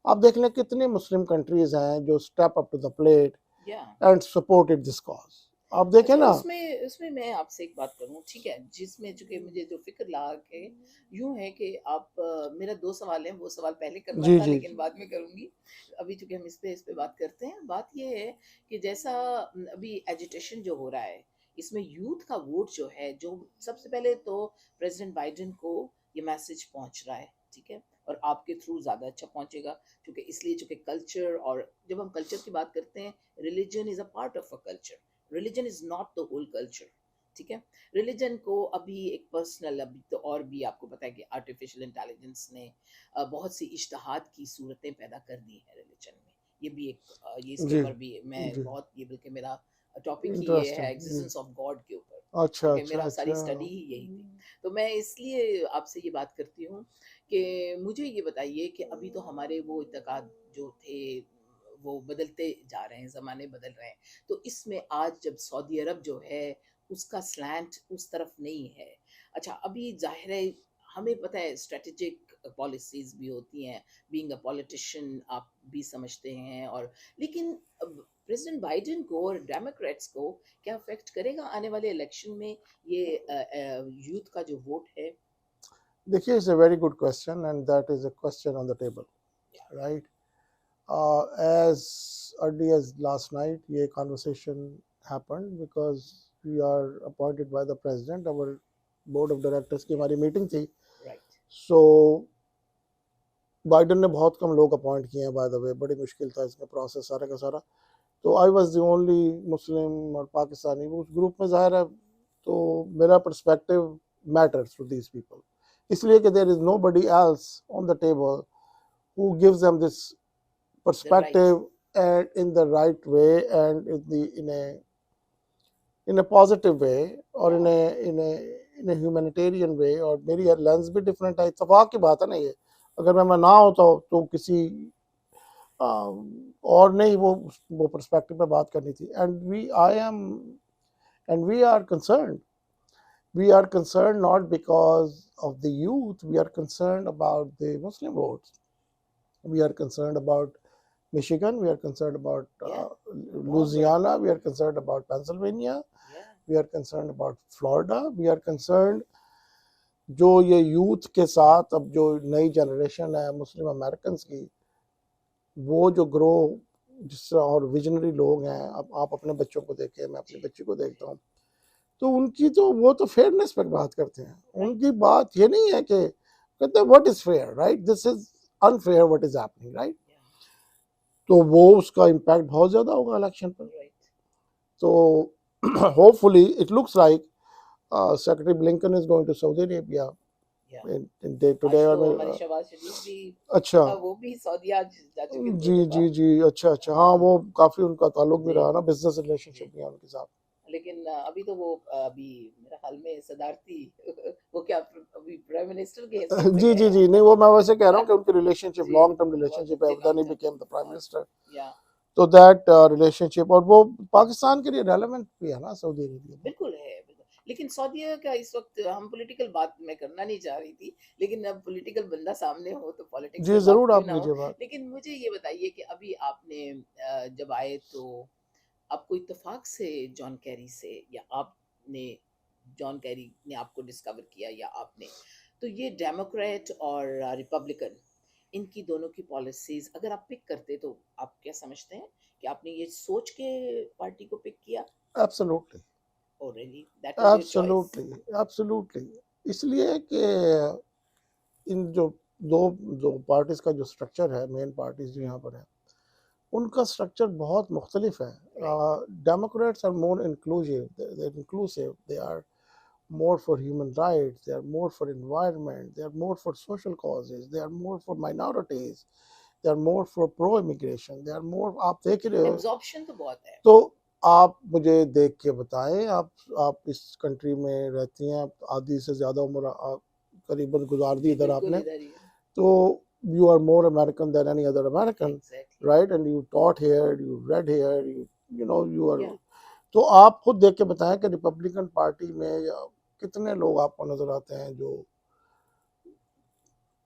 आप देख लें कितनी मुस्लिम कंट्रीज हैं जो step up to the plate and supported this cause. आप देखें अच्छा, ना, उसमें उसमें मैं आपसे एक बात करूं, ठीक है, जिसमें चूंकि मुझे जो फिक्र लगा के यूं है कि आप मेरा दो सवाल है, वो सवाल पहले करना जी था जी लेकिन बाद में करूंगी। अभी चूंकि हम इस पे बात करते हैं, बात ये है कि जैसा अभी एजिटेशन जो हो रहा है, इसमें यूथ का वोट जो है, जो सबसे पहले तो प्रेसिडेंट बाइडेन को ये मैसेज पहुंच रहा है, ठीक है, और आपके थ्रू ज्यादा अच्छा पहुंचेगा, क्योंकि इसलिए चूंकि कल्चर, और जब हम कल्चर की बात करते हैं, religion is a part of a culture, religion is not the whole culture, ठीक है। रिलीजन को अभी एक पर्सनल, अभी तो और भी आपको पता है कि आर्टिफिशियल इंटेलिजेंस ने बहुत सी इश्तहाद की सूरतें पैदा कर दी हैं रिलीजन में। ये भी एक ये इसके जी ऊपर भी मैं जी, बहुत, ये बल्कि मेरा टॉपिक ही ये है, इंटरेस्टिंग जी। एग्जिस्टेंस ऑफ गॉड के ऊपर, अच्छा क्योंकि अच्छा मेरा सारी अच्छा। स्टडी ही यही थी। तो मैं इसलिए आपसे ये बात करती हूँ कि मुझे ये बताइए कि अभी तो हमारे वो इत्तेकाद जो थे वो बदलते जा रहे हैं, ज़माने बदल रहे हैं, तो इसमें आज जब सऊदी अरब जो है उसका स्लैंट उस तरफ नहीं है। अच्छा, अभी ज़ाहिर है, हमें पता है स्ट्रेटेजिक पॉलिसीज भी होती हैं, बीइंग अ पॉलिटिशियन आप भी समझते हैं, और लेकिन प्रेसिडेंट बाइडेन को और डेमोक्रेट्स को क्या अफेक्ट करेगा आने वाले इलेक्शन में ये यूथ का जो वोट है? देखिए, it's a very good question and that is a question on the table, right. As early as last night, ये conversation happened because we are appointed by the president. Our board of directors की हमारी meeting थी, right. so Biden ने बहुत कम लोग appoint किए हैं, by the way, बड़ी मुश्किल था इसका प्रोसेस सारा का सारा। तो I was the only Muslim और पाकिस्तानी उस ग्रुप में, जाहिर है, तो मेरा perspective matters to these people, इसलिए कि there is nobody else on the table who gives them this the right. perspective and in the right way and in a positive way और या in a humanitarian way। और मेरी lens भी different है, इत्तेफाक की बात है ना ये। अगर मैं ना होता तो किसी और नहीं वो पर्सपेक्टिव पे बात करनी थी। And we are concern not because of the youth, we are concern about the Muslim votes, we are concern about Michigan, we are concerned about या बहुत बड़ा। Louisiana, we are concerned about Pennsylvania, या we are concerned about Florida, we are concerned जो ये youth के साथ अब जो नई जनरेशन है मुस्लिम अमेरिकन की, वो जो ग्रो जिस और विजनरी लोग हैं, अब आप अपने बच्चों को देखें, मैं अपने बच्चे को देखता हूँ, तो उनकी तो वो तो फेयरनेस पर बात करते हैं। उनकी बात ये नहीं है कि कहते हैं what is fair, right, this is unfair what is happening, right. तो वो उसका इम्पैक्ट बहुत ज़्यादा होगा इलेक्शन पर। तो hopefully it looks like secretary Blinken is going to Saudi Arabia in day today. आज और तो हमारे शहबाज शरीफ भी, अच्छा, वो भी सऊदी आज जा चुके दो जी दफा। जी जी, अच्छा अच्छा, हाँ, वो काफ़ी उनका ताल्लुक भी जी रहा ना, बिजनेस जी। रिलेशनशिप भी है उनके साथ। लेकिन अभी तो वो अभी मेरे ख्याल में सदारती वो क्या अभी प्राइम मिनिस्टर की हैसियत से जी गए जी हैं। जी, नहीं वो मैं वैसे कह रहा हूँ कि उनकी रिलेशनशिप जी, लॉन्ग टर्म बहुत रिलेशनशिप है, अच्छे देन काम ही करते बिकेम हैं, द प्राइम बहुत। मिनिस्टर। या तो दैट रिलेशनशिप, और वो पाकिस्तान के लिए रेलेवेंट भी है ना सऊदी अरेबिया में। बिल्कुल है, बिल्कुल। लेकिन सऊदी का इस वक्त, हम पॉलिटिकल बात मैं करना नहीं चाह रही थी, लेकिन अब पॉलिटिकल बंदा सामने हो तो पॉलिटिक्स जी पे बात ज़रूर, क्यों आप ना हो। कीजिए बात। लेकिन मुझे ये बताइए कि अभी आपने जब आए तो आपको इत्तेफाक से जॉन कैरी से, या आपने, जॉन कैरी ने आपको डिस्कवर किया या आपने, तो ये डेमोक्रेट और रिपब्लिकन, इनकी दोनों की पॉलिसीज अगर आप पिक करते तो आप क्या समझते हैं कि आपने ये सोच के पार्टी को पिक किया? Absolutely, Oh, really? That was your choice? Absolutely absolutely, इसलिए कि इन जो दो जो पार्टीज का जो स्ट्रक्चर है, मेन पार्टीज जो यहाँ पर है, उनका स्ट्रक्चर बहुत मुख्तलिफ है. Right. Democrats are more inclusive, they are more for human rights, they are more for environment, they are more for social causes, they are more for minorities, they are more for pro immigration, they are more. आप देख रहे हो. Absorption तो बहुत है. तो आप मुझे देख के बताएं, आप इस कंट्री में रहती हैं, आधी से ज़्यादा उम्र करीबन गुजार दी जी इधर बिल्कुल आपने, इधर ही है. तो you are more American than any other American, Exactly. right? And you taught here, you read here, you know you are. Yeah. तो आप खुद देख के बताएं कि रिपब्लिकन पार्टी में कितने लोग आपको नजर आते हैं जो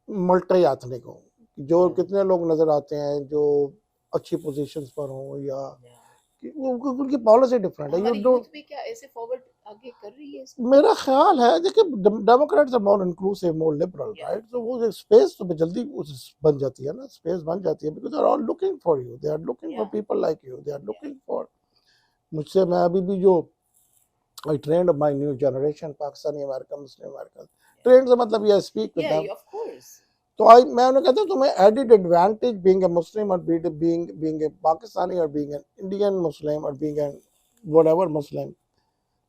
मल्टी एथनिक हो, जो Yeah. कितने लोग नजर आते हैं जो अच्छी पोजीशंस पर हों, या Yeah. उनकी पॉलिसी डिफरेंट है. यू हमारी डोंट. यूथ भी क्या ऐसे फॉरवर्ड आगे कर रही है इसको? मेरा ख्याल है, देखिए Democrats are more inclusive, more liberal, Yeah. Right. तो वो स्पेस तो जल्दी बन जाती है ना, स्पेस बन जाती है, because they are all looking for you, they are looking for Yeah. People like you, they are Yeah. Looking for. मुझसे मैं अभी भी जो I trained my new generation, Pakistani American, Muslim American. Trained से मतलब ये speak with Yeah, them. of course. तो मैं उन्हें कहता हूँ तुम्हें added advantage being a Muslim or being a Pakistani or being an Indian Muslim or being a whatever Muslim.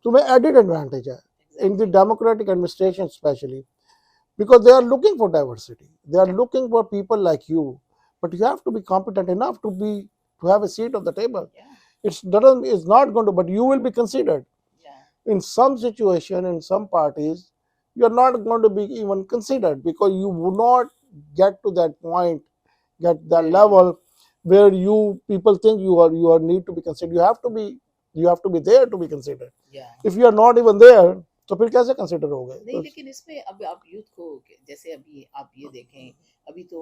तुम्हें added advantage है in the Exactly. democratic administration especially, because they are looking for diversity. They are looking for people like you, but you have to be competent enough to have a seat on the table. Yeah. It's not going to, but you will be considered. Yeah. In some situation, in some parties, you're not going to be even considered because you would not get to that point, get that Where level where people think you are need to be considered. You have to be there to be considered. Yeah. If you are not even there, तो फिर कैसे consider होगे? नहीं, लेकिन इसमें अब आप youth को जैसे अभी आप ये देखें, अभी तो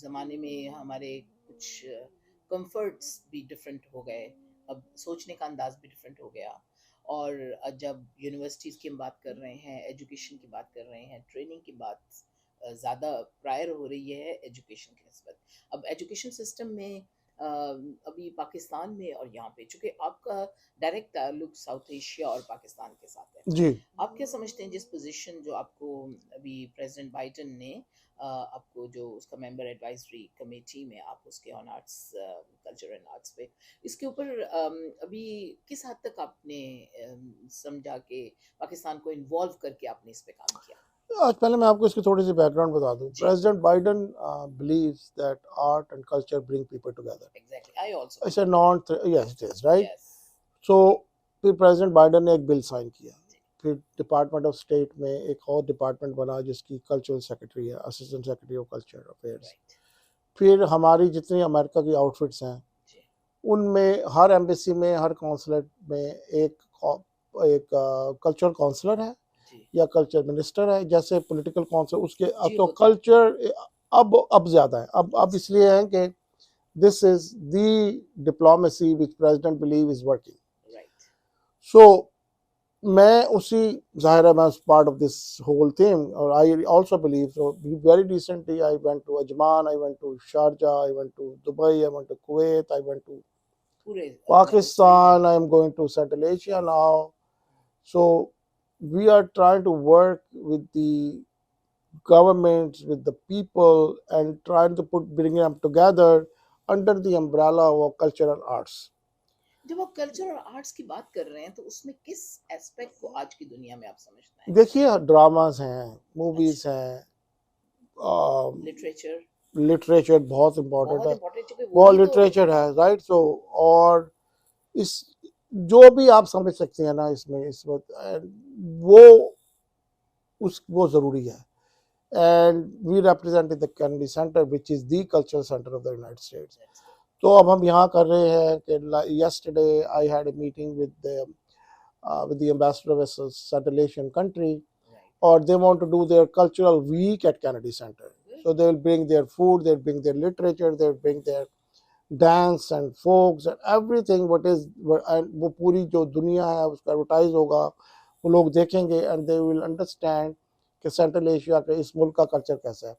ज़माने में हमारे कुछ कंफर्ट्स भी डिफरेंट हो गए, अब सोचने का अंदाज भी डिफरेंट हो गया. और जब यूनिवर्सिटीज़ की हम बात कर रहे हैं, एजुकेशन की बात कर रहे हैं, ट्रेनिंग की बात ज़्यादा प्रायर हो रही है एजुकेशन की निस्बत. अब एजुकेशन सिस्टम में अभी पाकिस्तान में और यहाँ पे, चूँकि आपका डायरेक्ट ताल्लुक साउथ एशिया और पाकिस्तान के साथ है, जी. आप क्या समझते हैं जिस पोजीशन जो आपको अभी प्रेसिडेंट बाइडेन ने आपको जो उसका मेंबर एडवाइजरी कमेटी में आप उसके on arts, culture and arts पे, इसके ऊपर अभी किस हद तक आपने समझा कि पाकिस्तान को इन्वॉल्व करके आपने इस पे काम किया? आज पहले मैं आपको इसकी थोड़ी सी बैकग्राउंड बता दूं. जी. President Biden believes that art and culture bring people together. Exactly. I also. It's a non, yes it is, right? Yes. So फिर प्रेसिडेंट बाइडेन ने एक बिल साइन किया. फिर डिपार्टमेंट ऑफ स्टेट में एक और डिपार्टमेंट बना जिसकी कल्चरल सेक्रेटरी है, assistant secretary of culture affairs. Right. फिर हमारी जितनी अमेरिका की आउटफिट्स हैं जी. उनमें हर एम्बेसी में, हर कॉन्सुलेट में एक कल्चरल काउंसलर है जी. या कल्चर मिनिस्टर है, जैसे पॉलिटिकल काउंसिल उसके. अब जी, तो होता है. कल्चर अब ज़्यादा है. अब इसलिए है कि this is the diplomacy which president believe is working. Right. So मैं उसी, जाहिर है मैं part of this whole thing, और I also believe. So very recently I went to Ajman, I went to Sharjah, I went to Dubai, I went to Kuwait, I went to पूरे Pakistan, I am going to Central Asia now. So we are trying to work with the governments, with the people, and trying to bring them together under the umbrella of cultural arts. जब आप culture और arts की बात कर रहे हैं तो उसमें किस एस्पेक्ट को आज की दुनिया में आप समझते हैं? देखिए, ड्रामास हैं, मूवीज हैं, लिटरेचर लिटरेचर बहुत इम्पोर्टेंट है. इम्पोर्टेंट, वो लिटरेचर है, राइट. सो और इस जो भी आप समझ सकते हैं ना इसमें इस वक्त, वो ज़रूरी है. And we represent the Kennedy Center which is the cultural centre of the United States. तो अब हम यहाँ कर रहे हैं कि yesterday I had a meeting with the ambassador of a Central Asian country, or they want to do their cultural week at Kennedy Center. So they will bring their food, they'll bring their literature, they'll bring their dance and folks and everything and वो पूरी जो दुनिया है उसका advertise होगा, वो लोग देखेंगे and they will understand कि सेंट्रल एशिया के इस मुल्क का कल्चर कैसा है.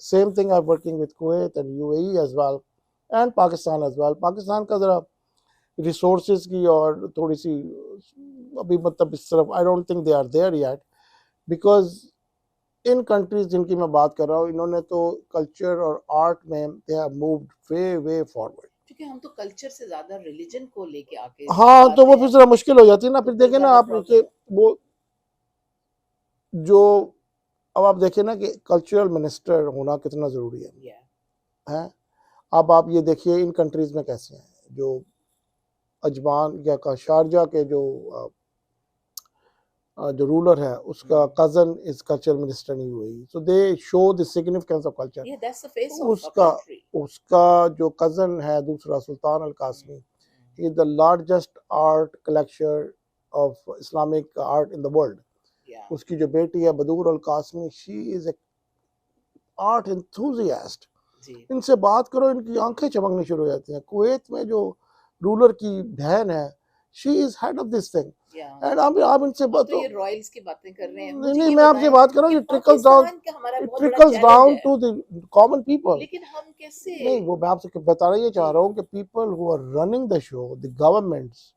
Same thing I am working with Kuwait and UAE as well and Pakistan as well. Pakistan का ज़रा रिसोर्सेज की और थोड़ी सी अभी मतलब इस तरफ I don't think they are there yet, because in countries जिनकी मैं बात कर रहा हूँ इन्होंने तो कल्चर और आर्ट में they have moved way forward. क्योंकि हम तो कल्चर से ज्यादा रिलीजन को लेके आके हाँ, तो आते वो फिर हैं, जरा मुश्किल हो जाती है ना, तो फिर फिर देखे ना ज्यादा आप प्रॉब्लम कि है। वो जो, अब आप देखिए ना कि कल्चरल मिनिस्टर होना कितना ज़रूरी या है। अब आप ये देखिए इन कंट्रीज़ में कैसे हैं, जो अजमान या का शारजा के जो रूलर है उसका कज़न इज़ कल्चरल मिनिस्टर नहीं हुई, so they show the significance of culture. ये that's the face of a उसका कंट्री। उसका जो कज़न है दूसरा Sultan Al Qasimi, he is the largest art collection of Islamic art in the world. या उसकी जो बेटी है Badour Al Qasimi, she is a art enthusiast. जी इनसे बात करो इनकी आंखें चमकनी शुरू हो जाती हैं। कुवैत में जो रूलर की बहन है, she is head of this thing. या एंड आप इनसे हम बात तो तो, ये रॉयल्स की बातें कर रहे हैं, नहीं मुझे नहीं, ये मैं आपसे बताएं बात कर रहा कि हूँ, ट्रिकल्स डाउन, पाकिस्तान का हमारा इट बहुत बड़ा ट्रिकल्स चैलेंज डाउन है, टू द कॉमन पीपल। लेकिन हम कैसे। नहीं, वो मैं आपसे बताना ये जी चाह रहा हूँ कि people who are running the show, the governments,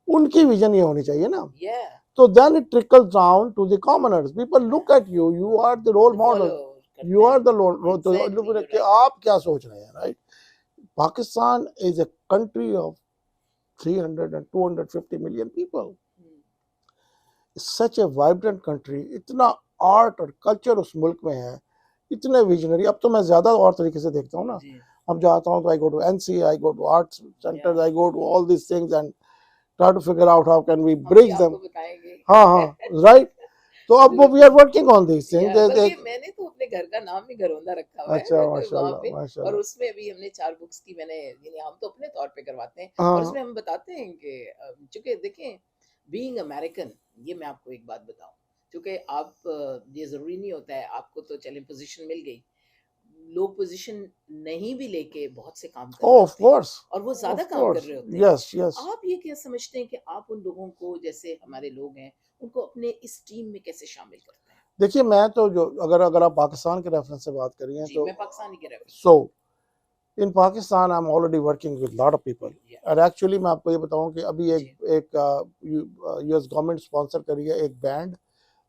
उनकी विजन ये होनी चाहिए ना। या तो then it trickles down to the commoners, people look at you, you are the role तो मॉडल, फॉलो यू करते आर द हैं। रोल, एग्जैक्टली तो यू कि राइट। आप क्या सोच रहे हैं, right. Pakistan is a country of 300 and 250 million people. It's such a vibrant country. इतना आर्ट और कल्चर उस मुल्क में है, इतने विजनरी। अब तो मैं ज़्यादा और तरीके से देखता हूँ ना। जी अब जाता हूँ तो I go to NC, I go to arts या centres, I go to all this things and try to figure out how can we हम भी ब्रिज देम। आपको बताएंगे। हाँ हाँ, राइट। तो अब वो वी आर बिल्कुल। वर्किंग ऑन दिस या थिंग्स। बल्कि एक, मैंने तो अपने घर का नाम ही घरौंदा रखा हुआ है, अच्छा, मैं तो वहाँ माशाल्लाह पे। और माशाल्लाह। उसमें भी हमने 4 बुक्स की मैंने, यानी हम तो अपने तौर पे करवाते हैं, और हाँ, उसमें हम बताते हैं कि चूंकि देखें, बीइंग अमेरिकन, ये मैं आपको एक बात बताऊं, चूंकि आप ये जरूरी नहीं होता है आपको तो चले पोजीशन मिल गई, लोग पोजीशन नहीं भी लेके बहुत से काम कर रहे ऑफ होते हैं, कोर्स, और वो ज्यादा ऑफ काम कर कोर्स, रहे होते हैं। Yes yes. आप ये क्या समझते हैं कि आप उन लोगों को, जैसे हमारे लोग हैं, उनको अपने इस टीम में कैसे शामिल करते हैं? देखिए मैं तो जो, अगर अगर आप पाकिस्तान के रेफरेंस से बात करिए जी तो, मैं पाकिस्तानी के reference so in Pakistan I am already working with lot of people. या और एक्चुअली मैं आपको ये बताऊं कि अभी एक जी एक यूएस गवर्नमेंट स्पॉन्सर करी है एक बैंड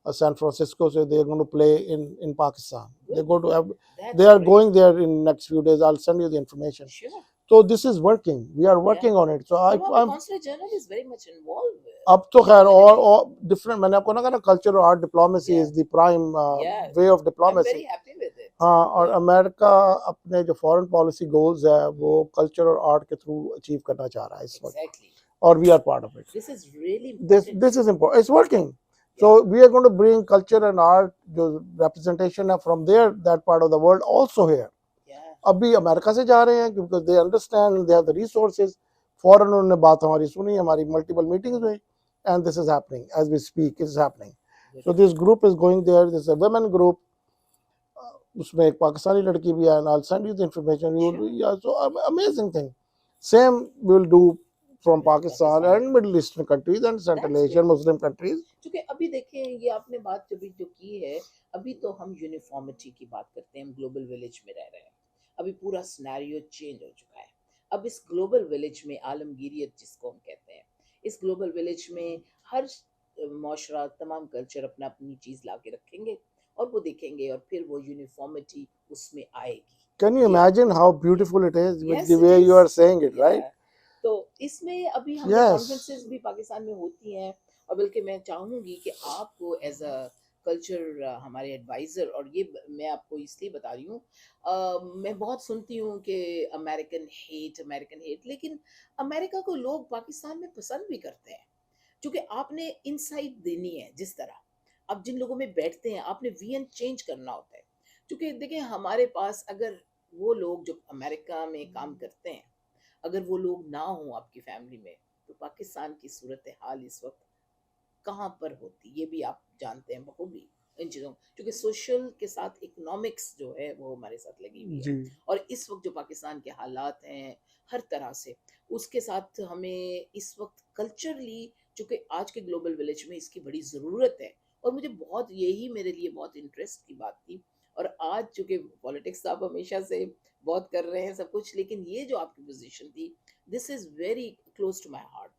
सैन फ्रांसिस्को से, they are going to play in Pakistan, they good, go to, they that's are great. Going there in next few days, I will send you the information. Sure. तो this is working, we are yeah working on it, so और वहाँ पे I, consulate general is very much involve अब तो in the खैर community. और different, मैंने आपको ना कहा ना, कल्चर और आर्ट डिप्लोमेसी या इज द प्राइम या way of I am diplomacy. Very happy with it. हाँ, और या अमेरिका अपने जो फॉरेन पॉलिसी गोल्स है वो कल्चर और आर्ट के थ्रू अचीव करना चाह रहा है इस वक्त, एग्जैक्टली, और we are part of it. This is really this important. This is important, it's working. Yeah so we are going to bring culture and art जो रिप्रेजेंटेशन है from there that part of the world also here. Yeah अभी America से जा रहे हैं क्योंकि they understand, they have the resources. Foreign उन्होंने बात हमारी सुनी, हमारी मल्टीपल मीटिंग्स हुई, and this is happening as we speak, is happening. Good. So this group is going there. This is a women group. उसमें एक पाकिस्तानी लड़की भी है, and I'll send you the information. You will, sure. yeah, so amazing thing. Same we will do from with Pakistan Pakistan, and Middle Eastern countries and Central that's Asian good. Muslim countries. क्योंकि अभी देखें, ये आपने बात जो की है, अभी तो हम यूनिफॉर्मिटी की बात करते हैं, हम ग्लोबल विलेज में रह रहे हैं, अभी पूरा सिनेरियो चेंज हो चुका है। अब इस ग्लोबल विलेज में आलमगीरियत जिसको हम कहते हैं, इस ग्लोबल विलेज में हर माशरा, तमाम कल्चर अपना अपनी चीज़ ला के रखेंगे, और वो देखेंगे, और फिर वो यूनिफॉर्मिटी उसमें Can you आएगी। ये imagine how beautiful it is with the yes it way is. you are saying it, या right? तो इसमें अभी हमने Yes. कॉन्फ्रेंसेस भी पाकिस्तान में होती हैं, और बल्कि मैं चाहूँगी कि आपको एज अ कल्चर हमारे एडवाइज़र, और ये मैं आपको इसलिए बता रही हूँ, मैं बहुत सुनती हूँ कि अमेरिकन हेट, लेकिन अमेरिका को लोग पाकिस्तान में पसंद भी करते हैं, क्योंकि आपने इनसाइट देनी है। जिस तरह आप जिन लोगों में बैठते हैं, आपने वीएन चेंज करना होता है, क्योंकि देखिए हमारे पास अगर वो लोग जो अमेरिका में काम करते हैं, अगर वो लोग ना हों आपकी फैमिली में, तो पाकिस्तान की सूरत हाल इस वक्त कहाँ पर होती, ये भी आप जानते हैं बखूबी इन चीज़ों, क्योंकि सोशल के साथ इकोनॉमिक्स जो है वो हमारे साथ लगी हुई है। जी। और इस वक्त जो पाकिस्तान के हालात हैं हर तरह से, उसके साथ हमें इस वक्त कल्चरली, चूँकि आज के ग्लोबल विलेज में इसकी बड़ी ज़रूरत है, और मुझे बहुत, यही मेरे लिए बहुत इंटरेस्ट की बात थी। और आज चूँकि पॉलिटिक्स आप हमेशा से बहुत कर रहे हैं सब कुछ, लेकिन ये जो आपकी पोजीशन थी, this is very close to my heart.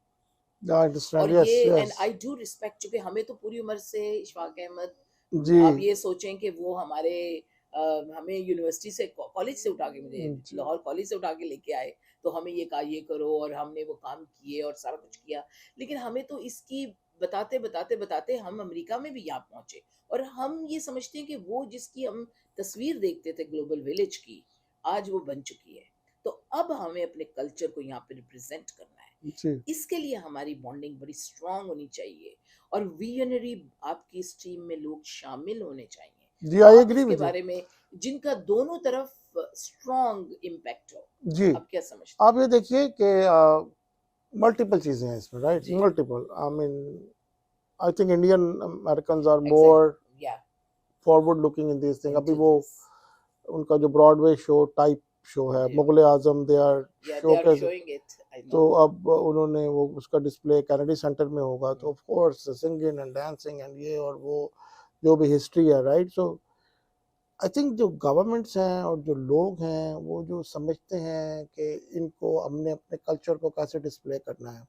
I understand. और Yes, ये, and yes. I do respect, चूंकि हमें तो पूरी उम्र से इशफाक अहमद, जी आप ये सोचें कि वो हमारे हमें यूनिवर्सिटी से, कॉलेज से उठा के, मुझे जी। लाहौर कॉलेज से उठा के लेके आए, तो हमें ये करो, और हमने वो काम किए और सारा कुछ किया। लेकिन हमें तो इसकी बताते बताते बताते हम अमेरिका में भी यहाँ पहुंचे, और हम ये समझते हैं कि वो जिसकी हम तस्वीर देखते थे ग्लोबल विलेज की, आज वो बन चुकी है। तो अब हमें अपने कल्चर को यहाँ पे रिप्रेजेंट करना है। जी इसके लिए हमारी बॉन्डिंग बड़ी स्ट्रांग होनी चाहिए, और विजनरी आपकी इस टीम में लोग शामिल होने चाहिए। जी, आई आप एग्री इसके विद यू। बारे में, जिनका दोनों तरफ स्ट्रांग इम्पैक्ट हो, जी, आप क्या समझते हैं? आप ये देखिए कि मल्टीपल चीजें हैं इसमें, राइट? जी, multiple, I mean, I think Indian American are more exact, yeah forward looking in this thing. अभी इनटू वो दिस, उनका जो ब्रॉडवे शो टाइप शो है जी, मुगले आजम, दे आर या दे शो आर कैसे, शोइंग इट, आई नो, तो अब उन्होंने वो उसका डिस्प्ले कैनेडी सेंटर में होगा, तो hmm, of course singing and dancing and ये और वो जो भी हिस्ट्री है, राइट? सो आई थिंक जो गवर्नमेंट्स हैं और जो लोग हैं वो जो समझते हैं कि इनको हमने अपने कल्चर को कैसे डिस्प्ले करना है।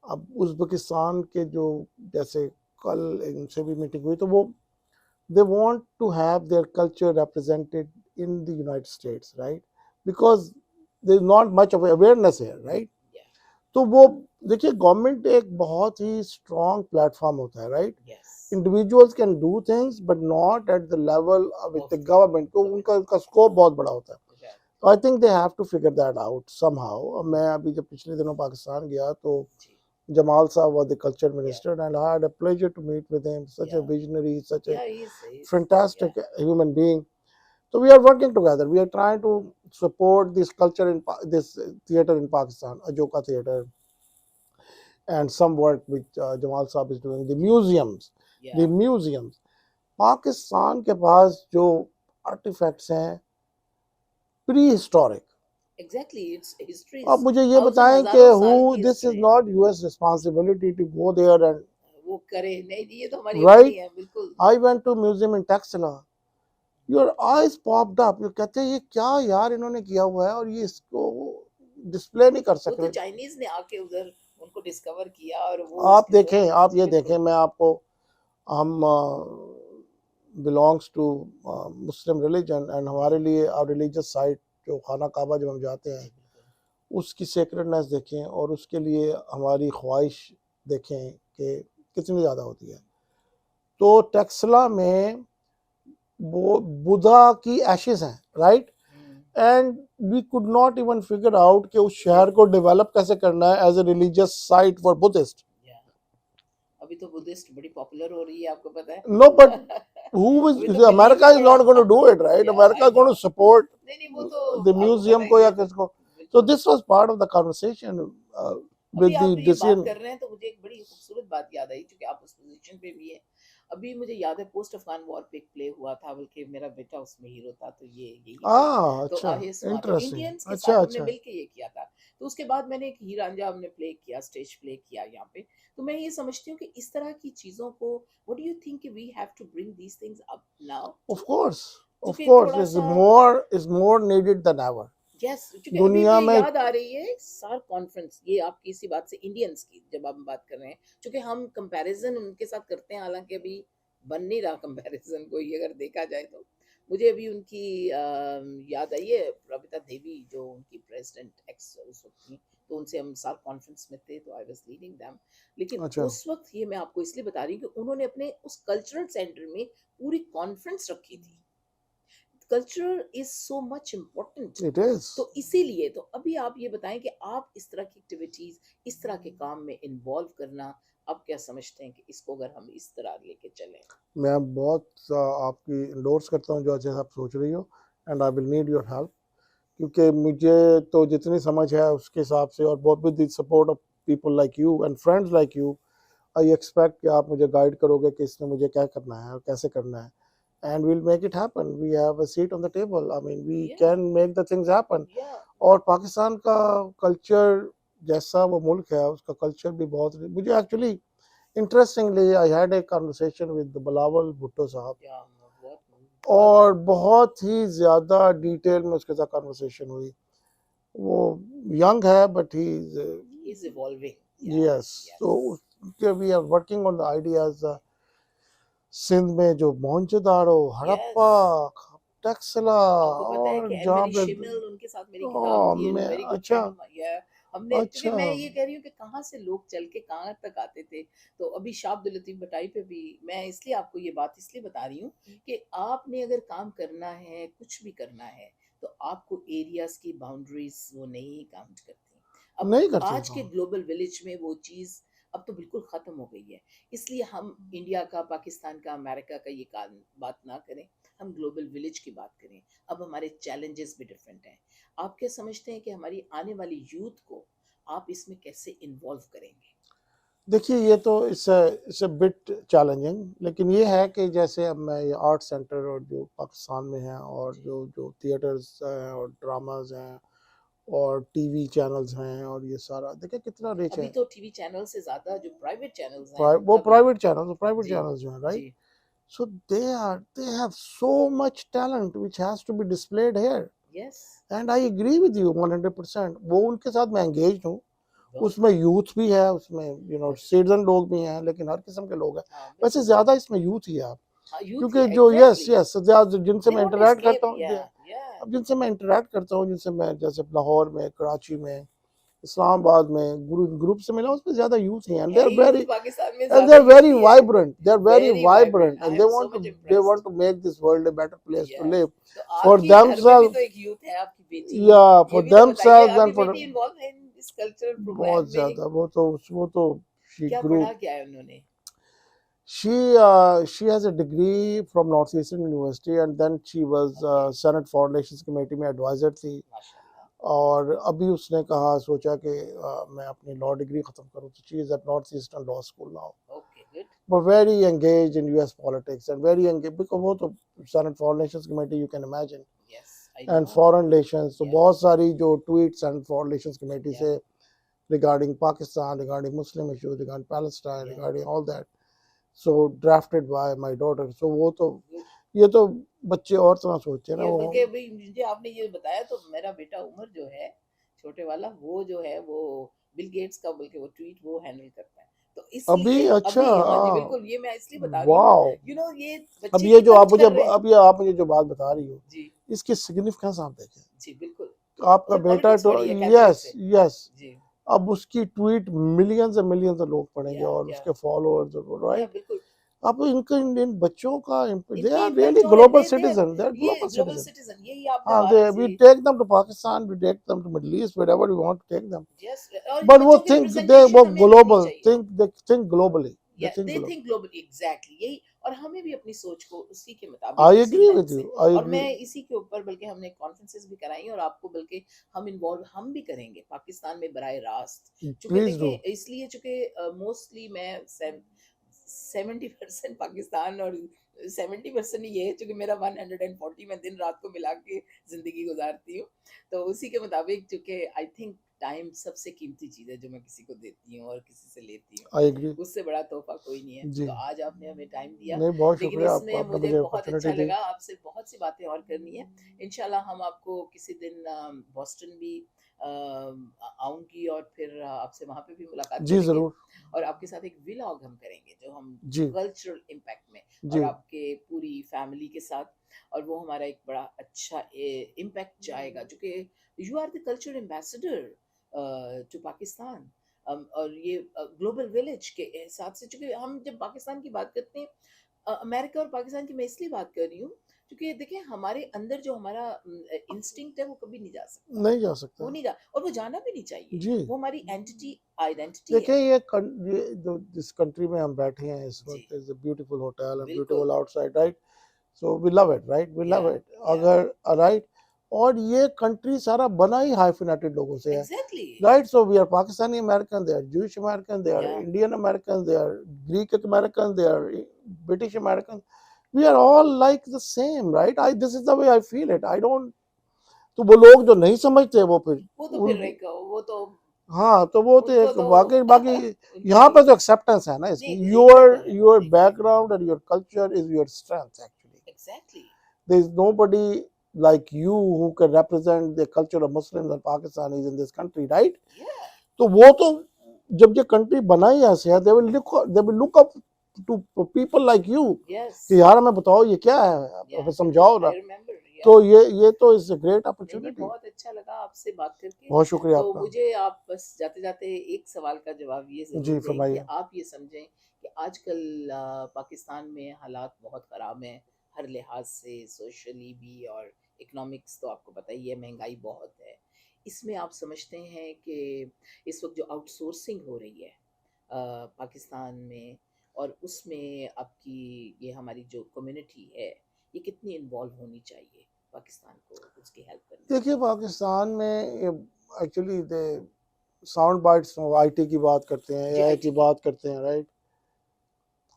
अब उज़्बेकिस्तान के जो, जैसे कल इनसे भी मीटिंग हुई, तो वो they want to have their culture represented in the United States, right? Because there's not much of awareness here, right? या, तो वो देखिए, गवर्नमेंट एक बहुत ही स्ट्रॉन्ग प्लेटफॉर्म होता है, right? Yes, individuals can do things but not at the level with of the government, तो government, उनका स्कोप बहुत बड़ा होता है। राइट, तो I think they have to figure that out somehow. मैं अभी जब पिछले दिनों पाकिस्तान गया, तो जी, Jamal Saab was the culture या, minister, and I had a pleasure to meet with him. Such a या, visionary, such a या, इज, या, fantastic human being. So we are working together. We are trying to support this culture in this theater in Pakistan, Ajoka Theater, and some work which Jamal Saab is doing. The museums, yeah, the museums. Pakistan के पास जो artefacts हैं prehistoric, exactly, it's अब histories, मुझे ये thousand बताएं कि हजारों हु, साल की दिस इज हिस्ट्री है। Not US responsibility to go there and, वो करे नहीं, ये तो हमारी अपनी राइट? है, बिल्कुल। I went to museum in Taxila, your eyes popped up, ये कहते हैं ये क्या यार इन्होंने किया हुआ है, और ये इसको डिस्प्ले नहीं कर वो सक तो रहे। चाइनीज ने आके उधर उनको डिस्कवर किया, और वो आप उसके देखें, आप ये बिल्कुल, देखें, मैं आपको, हम belongs to Muslim religion, and हमारे जी, लिए रिलीजियस साइट जो खाना काबा जब हम जाते हैं, जी, बिल्कुल, उसकी सेक्रेडनेस देखें और उसके लिए हमारी ख्वाहिश देखें कि कितनी ज़्यादा होती है। तो टेक्सला में वो बुधा की एशेज हैं, right? And we could not even figure out कि उस शहर को डेवलप कैसे करना है as a religious site for Buddhist. Yeah, अभी तो बुद्धिस्ट बड़ी पॉपुलर हो रही है, आपको पता है। नो, बट who अभी is तो बिलीव America ही is बड़ा, not going to do it, right? Yeah, America आई is going no, to support नहीं वो तो the आपको पता museum है, को या ये तो किसको। So बिल्कुल। this was part of the conversation अभी with the आप ये बात decision. कर रहे हैं तो मुझे एक बड़ी खूबसूरत बात याद आई, क्योंकि आप उस पोजीशन पे भी है। अभी मुझे याद है पोस्ट अफगान वॉर पे एक प्ले हुआ था, बल्कि मेरा बेटा उसमें हीरो था, तो ये यही थे। तो अच्छा, आहिर सुना था, इंटरेस्टिंग, इंडियंस के अच्छा साथ हमने अच्छा। मिलके ये किया था। तो उसके बाद मैंने एक हीर रांझा हमने प्ले किया, स्टेज प्ले किया यहाँ पे। तो मैं ये समझती हूँ कि इस तरह की चीजों को, what do you think we have to bring these things up now, Of क्योंकि course, थोड़ा सा, is more needed than ever. Yes, क्योंकि अभी दुनिया मुझे में, याद आ रही है सार कॉन्फ्रेंस, ये आपकी इसी बात से, इंडियंस की जब हम बात कर रहे हैं, क्योंकि हम कंपैरिजन उनके साथ करते हैं, हालांकि अभी बन नहीं रहा कंपैरिजन कोई, अगर देखा जाए तो। मुझे अभी उनकी याद आई है, प्रविता देवी जो उनकी प्रेसिडेंट एक्स उस वक्त थी, तो उनसे हम सार कॉन्फ्रेंस में थे, तो आई वाज लीडिंग देम। लेकिन अच्छा, उस वक्त, ये मैं आपको इसलिए बता रही हूँ कि उन्होंने अपने उस कल्चरल सेंटर में पूरी कॉन्फ्रेंस रखी थी। Culture is so much important. it is. तो इसीलिए, तो अभी आप ये बताएं कि आप इस तरह की एक्टिविटीज, इस तरह के काम में इन्वॉल्व करना, आप क्या समझते हैं कि इसको अगर हम इस तरह लेके चलें? मैं बहुत आपकी इंडोर्स करता हूँ जो अच्छे आप सोच रही हो, and I will need your help, क्योंकि मुझे तो जितनी समझ है उसके हिसाब से, और बहुत with the support of people like you and friends like you, I expect कि आप मुझे गाइड करोगे कि इसमें मुझे क्या करना है और कैसे करना है, and we'll make it happen. We have a seat on the table, I mean we yeah, can make the things happen. Yeah, और पाकिस्तान का कल्चर, जैसा वो मुल्क है उसका कल्चर भी बहुत, मुझे actually interestingly I had a conversation with Bilawal Bhutto साहब, या, बहुत बहुत और बहुत ही ज़्यादा डिटेल में उसके साथ कन्वर्सेशन हुई। वो यंग है but he is evolving, yeah, yes, yes, तो we are working on the ideas. Sindh में जो मोहनजोदाड़ो, यस, हड़प्पा, टैक्सला आपको पता है और कि एन जहाँ मेरी पे शिमल उनके साथ मेरी किताब थी, मैं वेरी गुड अच्छा फ्रेंड ऑफ माइन। हमने, क्योंकि अच्छा मैं ये कह रही हूँ कि कहाँ से लोग चल के कहाँ तक आते थे। तो अभी शाह अब्दुल लतीफ भटाई पे भी मैं इसलिए आपको ये बात इसलिए बता रही हूँ कि आपने अगर काम करना है, कुछ भी करना है, तो आपको एरियाज की बाउंड्रीज वो नहीं काउंट करती। अब नहीं करते आज के काम। ग्लोबल विलेज में वो चीज़ अब तो बिल्कुल ख़त्म हो गई है। इसलिए हम इंडिया का, पाकिस्तान का, अमेरिका का ये बात ना करें, हम ग्लोबल विलेज की बात करें। अब हमारे चैलेंजेस भी डिफरेंट हैं। आप क्या समझते हैं कि हमारी आने वाली यूथ को आप इसमें कैसे इन्वॉल्व करेंगे? देखिए ये तो इट्स अ बिट चैलेंजिंग, लेकिन ये है कि जैसे अब मैं ये आर्ट सेंटर और जो पाकिस्तान में है और जी। जो जो थिएटर्स हैं और ड्रामाज हैं और टीवी चैनल्स हैं और ये सारा देखिए कितना रिच अभी है। तो टीवी चैनल से ज़्यादा जो प्राइवेट चैनल्स हैं वो उनका भी। प्राइवेट जी, चैनल्स जो हैं, राइट? जी। So they have so much talent which has to be displayed here, yes, and I agree with you 100%। वो उनके साथ मैं एंगेज हूँ। बहुत उसमें यूथ भी है, उसमें बहुत सीजन लोग भी हैं, लेकिन हर किस्म के लोग हैं। हाँ, वैसे बिल्कुल। ज़्यादा इसमें यूथ ही है आप, हाँ, यूथ ही क्योंकि है, जो यस एग्ज़ैक्टली। यस ज़्यादा जिनसे दे मैं वांट टू इंटरैक्ट करता एस्केप, हूँ, या या अब जिनसे मैं इंटरैक्ट करता हूँ, जिनसे मैं जैसे लाहौर में, कराची में, इस्लामाबाद में ग्रुप से मिला, उसमें ज़्यादा यूथ ही हैं, है ही यूथ, वेरी पाकिस्तान में and ज़्यादा यूथ ही है। they're very very vibrant, vibrant, I and am so much they impressed. want to make this world a better place to yes, live तो for आपके घर में भी themselves, तो एक यूथ है, आपकी बेटी। yeah, ये for भी तो बताइए, themselves आपकी and for बेटी इन्वॉल्व है इन इस कल्चरल बहुत प्रोग्राम में? ज़्यादा। वो तो she क्या grew पढ़ा क्या है उन्होंने? she has a degree from Northeastern University, and then she was okay, Senate Foreign Relations Committee में एडवाइजर थी। माशाल्लाह। और अभी उसने कहा सोचा कि मैं अपनी लॉ डिग्री ख़त्म करूँ, तो she is at Northeastern law school now, okay, good. but very engaged in US politics and very engaged because वो तो Senate Foreign Relations Committee you can imagine, yes, I know. and foreign relations, तो या बहुत सारी जो tweets and Foreign Relations Committee या से regarding Pakistan, regarding Muslim issues, regarding Palestine, या regarding all that, so drafted by my daughter, so वो तो गुड। ये तो बच्चे और तरह सोचते हैं ना ये वो। बल्कि अभी मुझे आपने ये बताया तो मेरा बेटा उमर जो है, छोटे वाला, वो जो है वो बिल गेट्स का बल्कि वो ट्वीट वो हैंडल करता है। तो अभी इसलिए अच्छा अभी, हाँ जी बिल्कुल, ये मैं इसलिए बता रही हूँ, वाओ। ये अब बच्चे ये जो इफेक्ट कर रहे हैं। आप मुझे जो बात बता रही हो, जी, इसकी सिग्निफिकेंस आप देखें। जी बिल्कुल। आपका उसने बेटा पॉलिटिक्स तो पढ़ी है कैथोलिक यस से। यस, जी, अब उसकी tweet millions and millions of लोग पढ़ेंगे और या उसके फॉलोअर्स, या राइट? बिल्कुल। अब इनका इन बच्चों का दे इनकी आर इम्पैक्ट रियली हो रहा है, global they citizen, they are ये ग्लोबल ग्लोबल सिटीजन। सिटीजन, यही आपने हाँ, बात। दे वी जी, take them to Pakistan, we take them to Middle East, wherever we want to take them, yes, और बट वो बच्चों की थिंक दे वो रिप्रेजेंटेशन हमें करनी ग्लोबल चाहिए। दे थिंक ग्लोबली, दे या think they global. Think globally, exactly यही। और हमें भी अपनी सोच को उसी के मुताबिक, आई उसी एग्री लेंथ विद यू, से, आई और एग्री। मैं इसी के ऊपर बल्कि हमने कॉन्फ्रेंसेस भी कराई और आपको बल्कि हम इन्वॉल्व हम भी करेंगे पाकिस्तान में बराह रास्त। चूंकि प्लीज डू। देखें, इसलिए चूंकि मोस्टली मैं 70% पाकिस्तान और 70% ये है, चूंकि मेरा 140 मैं दिन रात को मिला के जिंदगी गुजारती हूँ। तो उसी के मुताबिक, चूंकि आई थिंक टाइम सबसे कीमती चीज़ है जो मैं किसी को देती हूँ और किसी से लेती हूँ, आई एग्री। उससे बड़ा तोहफा कोई नहीं है। जी, तो आज आपने हमें टाइम दिया, नहीं बहुत लेकिन शुक्रिया आपका, इसमें आपने मुझे मुझे बहुत अपॉर्चुनिटी अच्छा दी। लगा। आपसे बहुत सी बातें और करनी है। इंशाल्लाह हम आपको किसी दिन बॉस्टन भी आऊंगी और फिर आपसे वहाँ पे भी मुलाकात जी करेंगे, जरूर। और आपके साथ एक व्लॉग हम करेंगे जो हम जी कल्चरल इम्पैक्ट में, और जी आपके पूरी फैमिली के साथ, और वो हमारा एक बड़ा अच्छा इम्पैक्ट जाएगा, क्योंकि you are the culture ambassador to Pakistan. और ये ग्लोबल विलेज के हिसाब से, चूंकि हम जब पाकिस्तान की बात करते हैं, अमेरिका और पाकिस्तान की मैं इसलिए बात कर रही हूँ क्योंकि देखिए हमारे अंदर जो हमारा इंस्टिंक्ट है वो कभी नहीं जा सकता, नहीं जा वो सकता। नहीं जा, और वो जाना भी नहीं चाहिए। जी वो हमारी आइडेंटिटी देखिए है। ये जो जिस कंट्री में हम बैठे हैं इस जी, वक्त, is a beautiful hotel and बिल्कुल। Beautiful outside, right? So we love it, right? We yeah love it. Yeah अगर राइट, और ये कंट्री सारा बना ही हाइफिनेटेड लोगों से है, exactly. Right? So we are Pakistani American, they are Jewish American, they are yeah Indian American, they are Greek American, they are British American, we are all like the same, right? I this is the way I feel it, I don't. तो वो लोग जो नहीं समझते वो फिर वो तो फिर उन एक, वो तो हाँ, तो वो तो उनको एक तो बाकी बाकी उनकी यहाँ पे तो एक्सेप्टेंस है ना इसकी, नहीं, ये तो है, योर नहीं, background and your culture is your strength actually. Exactly. There is nobody like you who can represent the culture of Muslims and Pakistanis in this country, right? या तो वो तो जब ये कंट्री बनाई ऐसे है, they will look up to people like you yes, कि यार हमें बताओ ये क्या है, या हमें समझाओ ना। I remember. तो ये तो इज अ ग्रेट नहीं अपॉर्चुनिटी। बहुत अच्छा लगा आपसे बात करके। बहुत शुक्रिया तो आपका। मुझे आप बस जाते जाते एक सवाल का जवाब ये जी ज़रूर दें कि फरमाइए। आप ये समझें कि आजकल पाकिस्तान में हालात बहुत ख़राब हैं हर लिहाज से, सोशली भी और इकोनॉमिक्स तो आपको पता ही है, महंगाई बहुत है। इसमें आप समझते हैं कि इस वक्त जो आउटसोर्सिंग हो रही है पाकिस्तान में, और उसमें आपकी ये हमारी जो कम्युनिटी है ये कितनी इन्वॉल्व होनी चाहिए पाकिस्तान को उसकी हेल्प करने में? देखिए पाकिस्तान में एक्चुअली साउंड बाइट्स आईटी की बात करते हैं, जी एआई आईटी की की। बात करते हैं, right.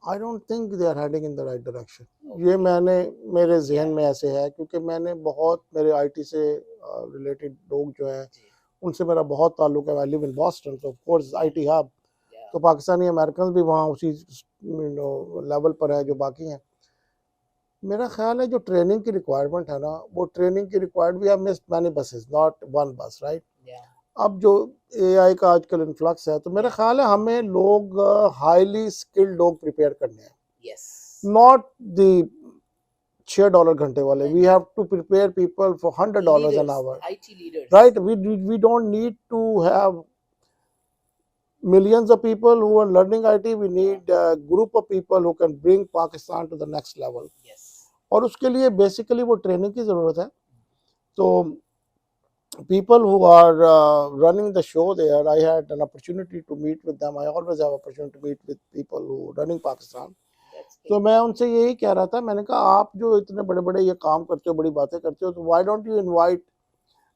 I don't think they are heading in the right direction. ये ओके। मैंने मेरे जहन या में ऐसे है, क्योंकि मैंने बहुत मेरे आईटी से रिलेटेड लोग जो हैं जी उनसे मेरा बहुत ताल्लुक है। आई लिव इन बॉस्टन, तो ऑफ कोर्स या आईटी हब। या तो पाकिस्तानी अमेरिकन भी वहाँ उसी लेवल पर है जो बाकी हैं। मेरा ख्याल है जो ट्रेनिंग की रिक्वायरमेंट है ना, वो ट्रेनिंग की रिक्वायर्ड भी have missed many buses, not one बस, राइट। या अब जो एआई का आजकल इन्फ्लक्स है, तो मेरा या ख्याल है हमें लोग हाईली स्किल्ड लोग प्रिपेयर करने हैं, यस नॉट द $6 घंटे वाले। वी नहीं have to prepare people for $100 an leaders, our, IT leaders. Right. We don't need to have millions of people who are learning IT. We या need a group of people who can bring Pakistan to the next level. Yes और उसके लिए basically वो training की ज़रूरत है। तो people who are running the show there, I had an opportunity to meet with them. I always have opportunity to meet with people who running Pakistan. That's तो good. मैं उनसे यही कह रहा था, मैंने कहा आप जो इतने बड़े बड़े ये काम करते हो, बड़ी बातें करते हो, तो why don't you invite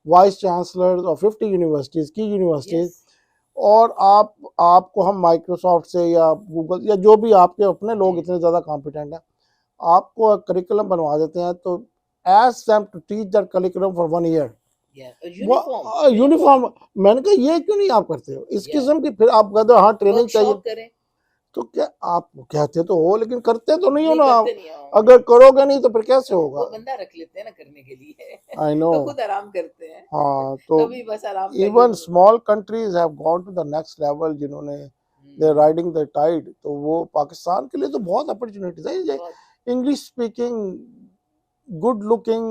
vice chancellors of 50 universities की यूनिवर्सिटीज़, यस और आपको हम माइक्रोसॉफ्ट से या गूगल या जो भी आपके अपने जी लोग इतने ज़्यादा कॉम्पिटेंट हैं, आपको करिकुलम बनवा देते हैं। तो as them to teach that curriculum for 1 year, या वो यूनिफॉर्म यूनिफॉर्म। यूनिफॉर्म मैंने कहा ये क्यों नहीं आप करते हो इस या किस्म की, फिर आप कहते हो हाँ ट्रेनिंग चाहिए। वर्कशॉप करें। तो क्या आप कहते तो हो, लेकिन करते तो नहीं हो नहीं ना आप। करते नहीं हो अगर नहीं। करोगे नहीं तो फिर कैसे होगा। वो बंदा रख लेते हैं ना करने के लिए आई नो। तो खुद आराम करते हैं हाँ तो कभी बस आराम का ये even small countries have gone to the next level, जिन्होंने they hmm, riding the tide. तो वो पाकिस्तान के लिए तो बहुत अपॉर्चुनिटीज है। ये बहुत English speaking, good looking,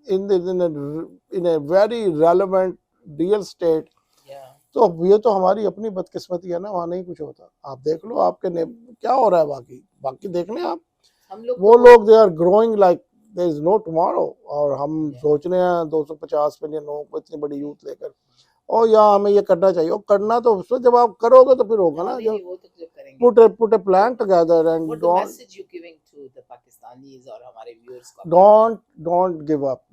in a very relevant real estate. या तो अब ये तो हमारी अपनी बदकिस्मती है ना, वहाँ नहीं कुछ होता। आप देख लो आपके क्या हो रहा है, बाकी बाकी देख लें आप। हम लोग वो तो लोग they are growing like there is no tomorrow, और हम या सोच रहे हैं 250 मिलियन लोगों को इतनी बड़ी यूथ लेकर, और यहाँ हमें ये करना चाहिए। और करना तो उसमें जब आप करोगे तो फिर होगा हाँ ना। नहीं जब नहीं वो तो जब करेंगे। Put a plan together and what the message you giving to the Pakistanis और हमारे व्यूअर्स को आप क्या कहेंगे?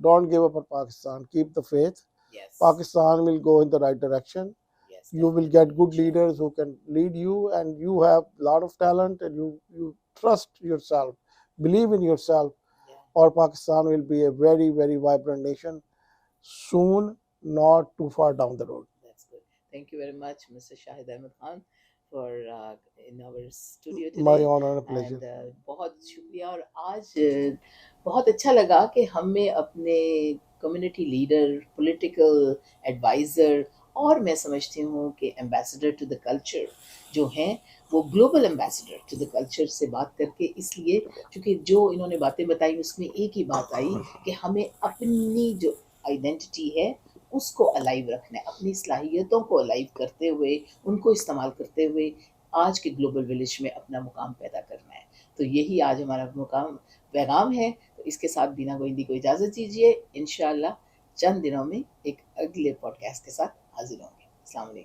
Don't give up on Pakistan. Keep the faith. Yes Pakistan will go in the right direction. Yes You will definitely get good इंशाल्लाह। leaders who can lead you, and you have a lot of talent, and you trust yourself, believe in yourself, या or Pakistan will be a very, very vibrant nation soon, not too far down the road. That's good. Thank you very much, Mr. Shahid Ahmed Khan, for in our studio My today. honor and pleasure. And बहुत शुक्रिया। और आज बहुत अच्छा लगा कि हमें अपने कम्युनिटी लीडर, पॉलिटिकल एडवाइज़र और मैं समझती हूँ कि एम्बेसडर टू द कल्चर जो हैं वो global ambassador to the culture से बात करके, इसलिए क्योंकि जो इन्होंने बातें बताई उसमें एक ही बात आई कि हमें अपनी जो आइडेंटिटी है उसको अलाइव रखना है, अपनी सलाहियतों को अलाइव करते हुए, उनको इस्तेमाल करते हुए आज के ग्लोबल विलेज में अपना मुकाम पैदा करना है। तो यही आज हमारा मुकाम पैगाम है। तो इसके साथ बीना गोइंदी को इजाज़त दीजिए। इंशाअल्लाह चंद दिनों में एक अगले पॉडकास्ट के साथ हाजिर होंगे। अस्सलाम वालेकुम।